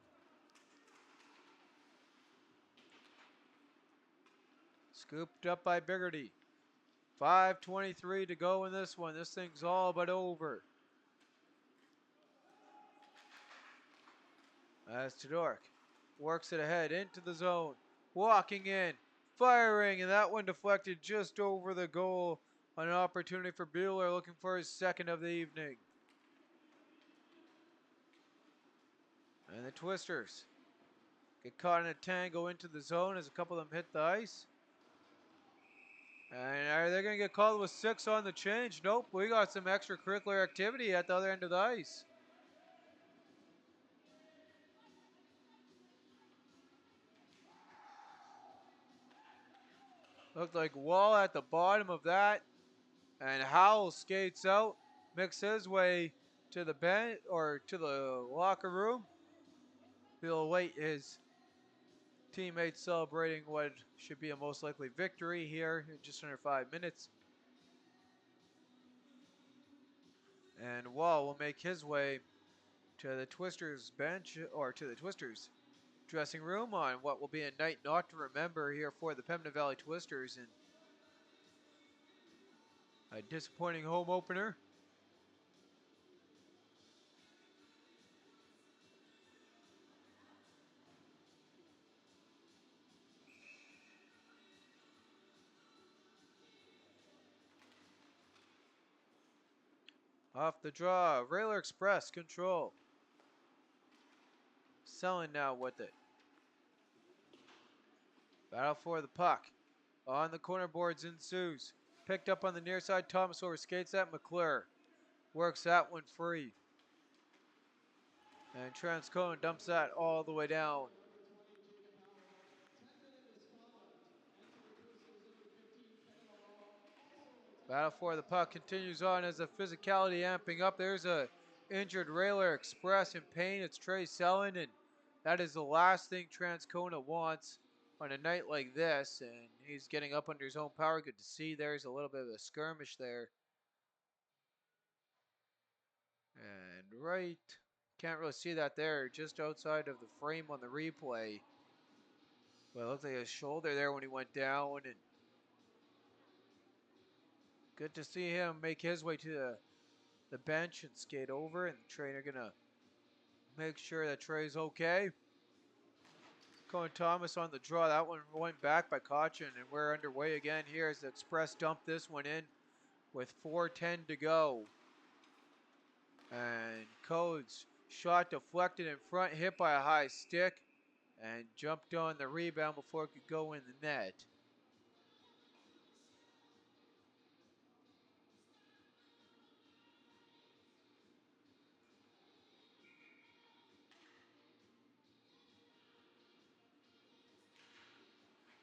Scooped up by Biggerty. 5:23 to go in this one. This thing's all but over. As Todoric works it ahead into the zone. Walking in, firing, and that one deflected just over the goal. An opportunity for Bueller looking for his second of the evening. And the Twisters get caught in a tangle into the zone as a couple of them hit the ice. And are they going to get called with 6 on the change? Nope, we got some extracurricular activity at the other end of the ice. Looked like Wall at the bottom of that. And Howell skates out, makes his way to the bench or to the locker room. He'll await his teammates celebrating what should be a most likely victory here in just under 5 minutes. And Wall will make his way to the Twisters bench or to the Twisters dressing room on what will be a night not to remember here for the Pembina Valley Twisters and a disappointing home opener. Off the draw, Railer Express control. Selling now with it. Battle for the puck. On the corner boards ensues. Picked up on the near side. Thomas over skates at McClure. Works that one free. And Transcona dumps that all the way down. Battle for the puck continues on as the physicality amping up. There's a injured Railer Express in pain. It's Trey Sellen, and that is the last thing Transcona wants on a night like this. And he's getting up under his own power. Good to see there's a little bit of a skirmish there. And right, can't really see that there, just outside of the frame on the replay. But it looked like his shoulder there when he went down, and good to see him make his way to the bench and skate over, and the trainer gonna make sure that Trey's okay. Cohen Thomas on the draw. That one went back by Caution, and we're underway again here as the Express dump this one in with 4:10 to go. And Codes shot deflected in front, hit by a high stick, and jumped on the rebound before it could go in the net.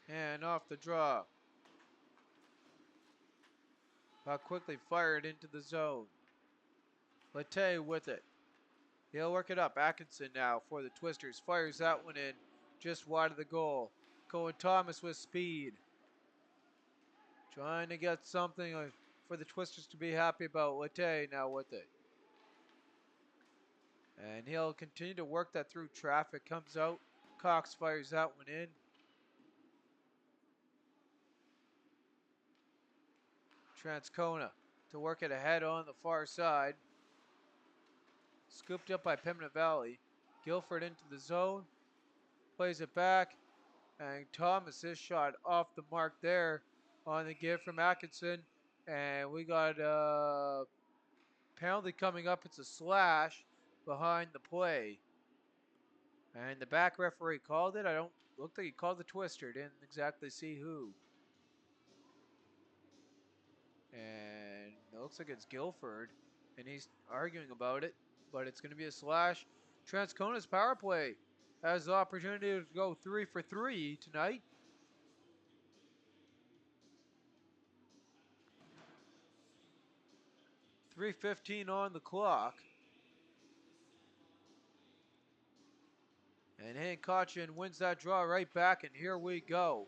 And off the draw. Puck quickly fired into the zone. Latte with it. He'll work it up. Atkinson now for the Twisters. Fires that one in just wide of the goal. Cohen Thomas with speed. Trying to get something for the Twisters to be happy about. Latte now with it. And he'll continue to work that through traffic. Comes out. Cox fires that one in. Transcona to work it ahead on the far side. Scooped up by Pembina Valley. Guilford into the zone. Plays it back. And Thomas, his shot off the mark there on the give from Atkinson. And we got a penalty coming up. It's a slash behind the play. And the back referee called it. I don't look like he called the twister. Didn't exactly see who. And it looks like it's Guilford. And he's arguing about it. But it's going to be a slash. Transcona's power play has the opportunity to go 3 for 3 tonight. .3:15 on the clock. And Hank Caution wins that draw right back, and here we go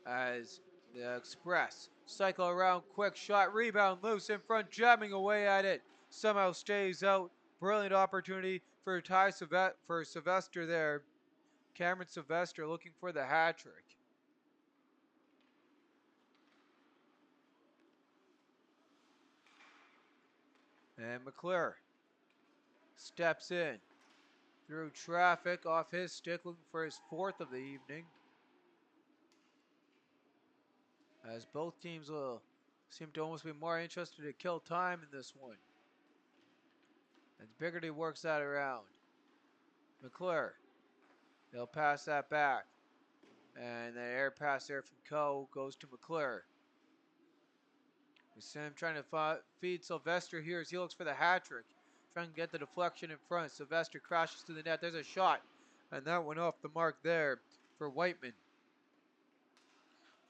as the Express cycle around, quick shot, rebound, loose in front, jamming away at it. Somehow stays out. Brilliant opportunity for for Sylvester there. Cameron Sylvester looking for the hat trick. And McClure steps in through traffic off his stick, looking for his 4th of the evening. As both teams will seem to almost be more interested to kill time in this one. And Biggerty works that around. McClure, they'll pass that back. And the air pass there from Coe goes to McClure. We see him trying to feed Sylvester here as he looks for the hat trick. Trying to get the deflection in front. Sylvester crashes to the net. There's a shot. And that went off the mark there for Whiteman.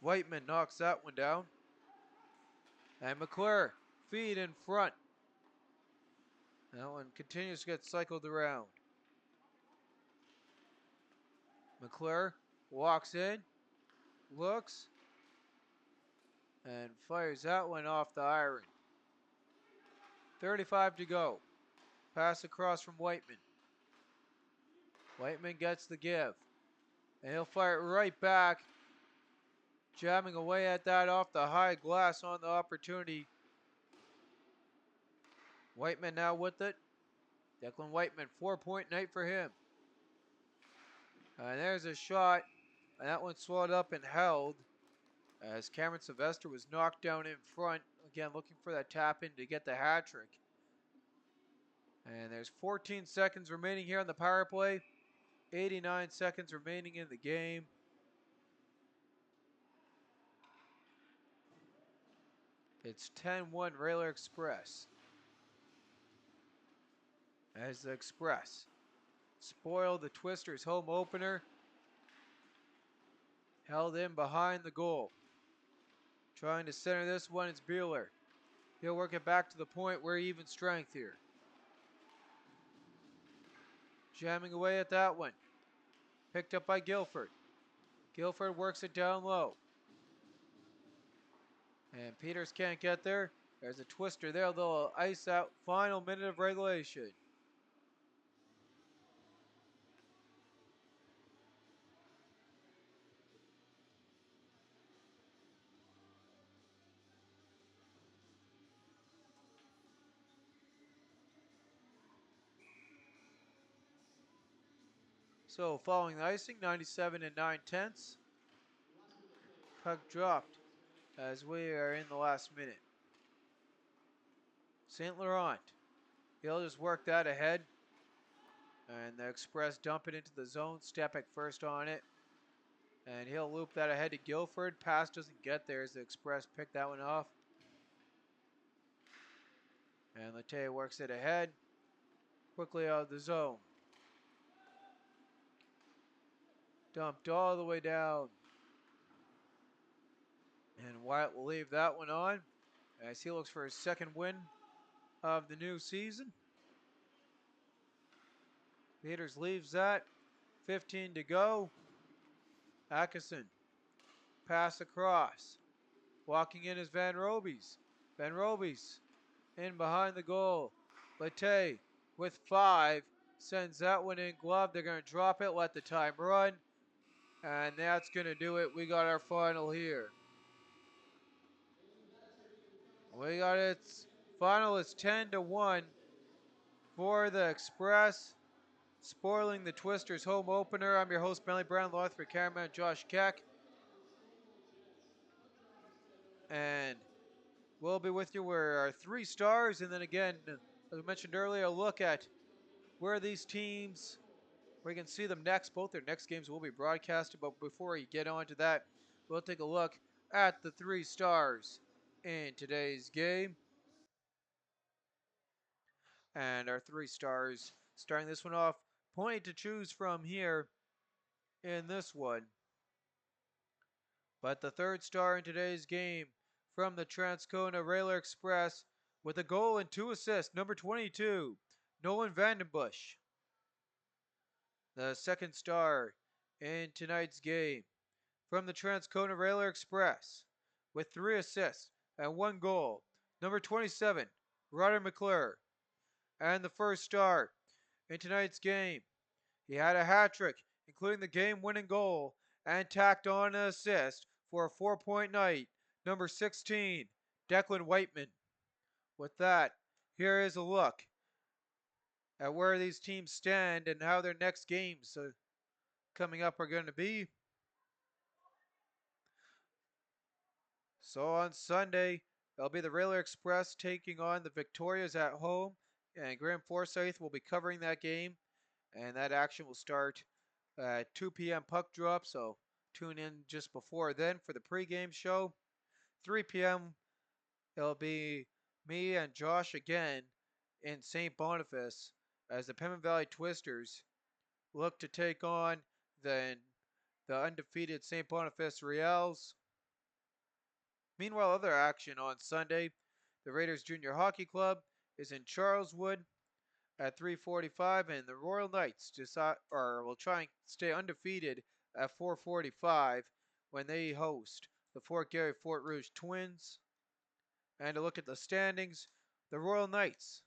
Whiteman knocks that one down. And McClure, feed in front. That one continues to get cycled around. McClure walks in, looks, and fires that one off the iron. 35 to go. Pass across from Whiteman. Whiteman gets the give. And he'll fire it right back. Jamming away at that off the high glass on the opportunity. Whiteman now with it. Declan Whiteman, 4-point night for him. And there's a shot. And that one swelled up and held. As Cameron Sylvester was knocked down in front. Again, looking for that tap in to get the hat trick. And there's 14 seconds remaining here on the power play. 89 seconds remaining in the game. It's 10-1 Railer Express. As the Express spoiled the Twisters' home opener. Held in behind the goal. Trying to center this one is Bueller. He'll work it back to the point where even strength here. Jamming away at that one. Picked up by Guilford. Guilford works it down low. And Peters can't get there There's a twister there. They'll ice out final minute of regulation. So following the icing, 97 and 9/10. Puck dropped as we are in the last minute. St. Laurent, he'll just work that ahead. And the Express dump it into the zone. Stepek first on it. And he'll loop that ahead to Guilford. Pass doesn't get there as the Express pick that one off. And Latte works it ahead. Quickly out of the zone. Dumped all the way down. And Wyatt will leave that one on as he looks for his second win of the new season. Peters leaves that. 15 to go. Atkinson. Pass across. Walking in is Van Robies. Van Robies in behind the goal. Latte with 5. Sends that one in glove. They're going to drop it. Let the time run. And that's going to do it. We got our final here. We got its final is 10 to 1 for the Express, spoiling the Twisters home opener. I'm your host, Bentley Brown, Lothric cameraman Josh Keck. And we'll be with you where our 3 stars, and then again, as I mentioned earlier, a look at where these teams, we can see them next. Both their next games will be broadcasted, but before we get on to that, we'll take a look at the 3 stars in today's game. And our 3 stars, starting this one off, point to choose from here in this one. But the 3rd star in today's game from the Transcona Railer Express with a goal and 2 assists, number 22, Nolan Vandenbush. The 2nd star in tonight's game from the Transcona Railer Express with 3 assists and 1 goal, number 27, Ryder McClure. And the 1st star in tonight's game, he had a hat trick, including the game-winning goal, and tacked on an assist for a 4-point night, number 16, Declan Whiteman. With that, here is a look at where these teams stand and how their next games coming up are going to be. So on Sunday, it'll be the Railer Express taking on the Victorias at home, and Graham Forsyth will be covering that game, and that action will start at 2 p.m. puck drop, so tune in just before then for the pregame show. 3 p.m. it'll be me and Josh again in St. Boniface as the Pemmon Valley Twisters look to take on the undefeated St. Boniface Reals. Meanwhile, other action on Sunday, the Raiders Junior Hockey Club is in Charleswood at 3:45, and the Royal Knights will try and stay undefeated at 4:45 when they host the Fort Garry Fort Rouge Twins. And to look at the standings, the Royal Knights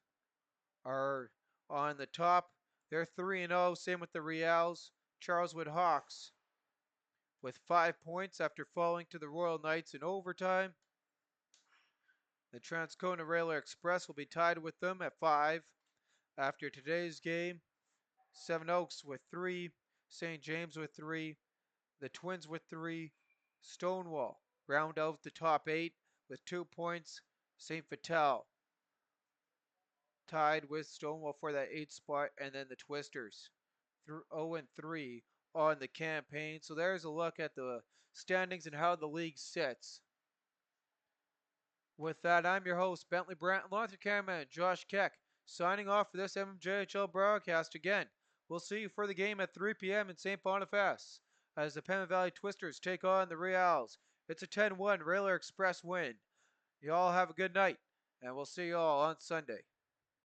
are on the top. They're 3-0, same with the Reals. Charleswood Hawks with 5 points after falling to the Royal Knights in overtime. The Transcona Railer Express will be tied with them at 5 after today's game. Seven Oaks with 3, St. James with 3, the Twins with 3, Stonewall round out the top 8 with 2 points. St. Vital tied with Stonewall for that 8th spot, and then the Twisters 0-3 on the campaign. So there's a look at the standings and how the league sits. With that, I'm your host, Bentley Brandt, along with your cameraman, Josh Keck, signing off for this MMJHL broadcast. Again, we'll see you for the game at 3 p.m. in St. Boniface as the Pemmon Valley Twisters take on the Reals. It's a 10-1 Railer Express win. You all have a good night, and we'll see you all on Sunday.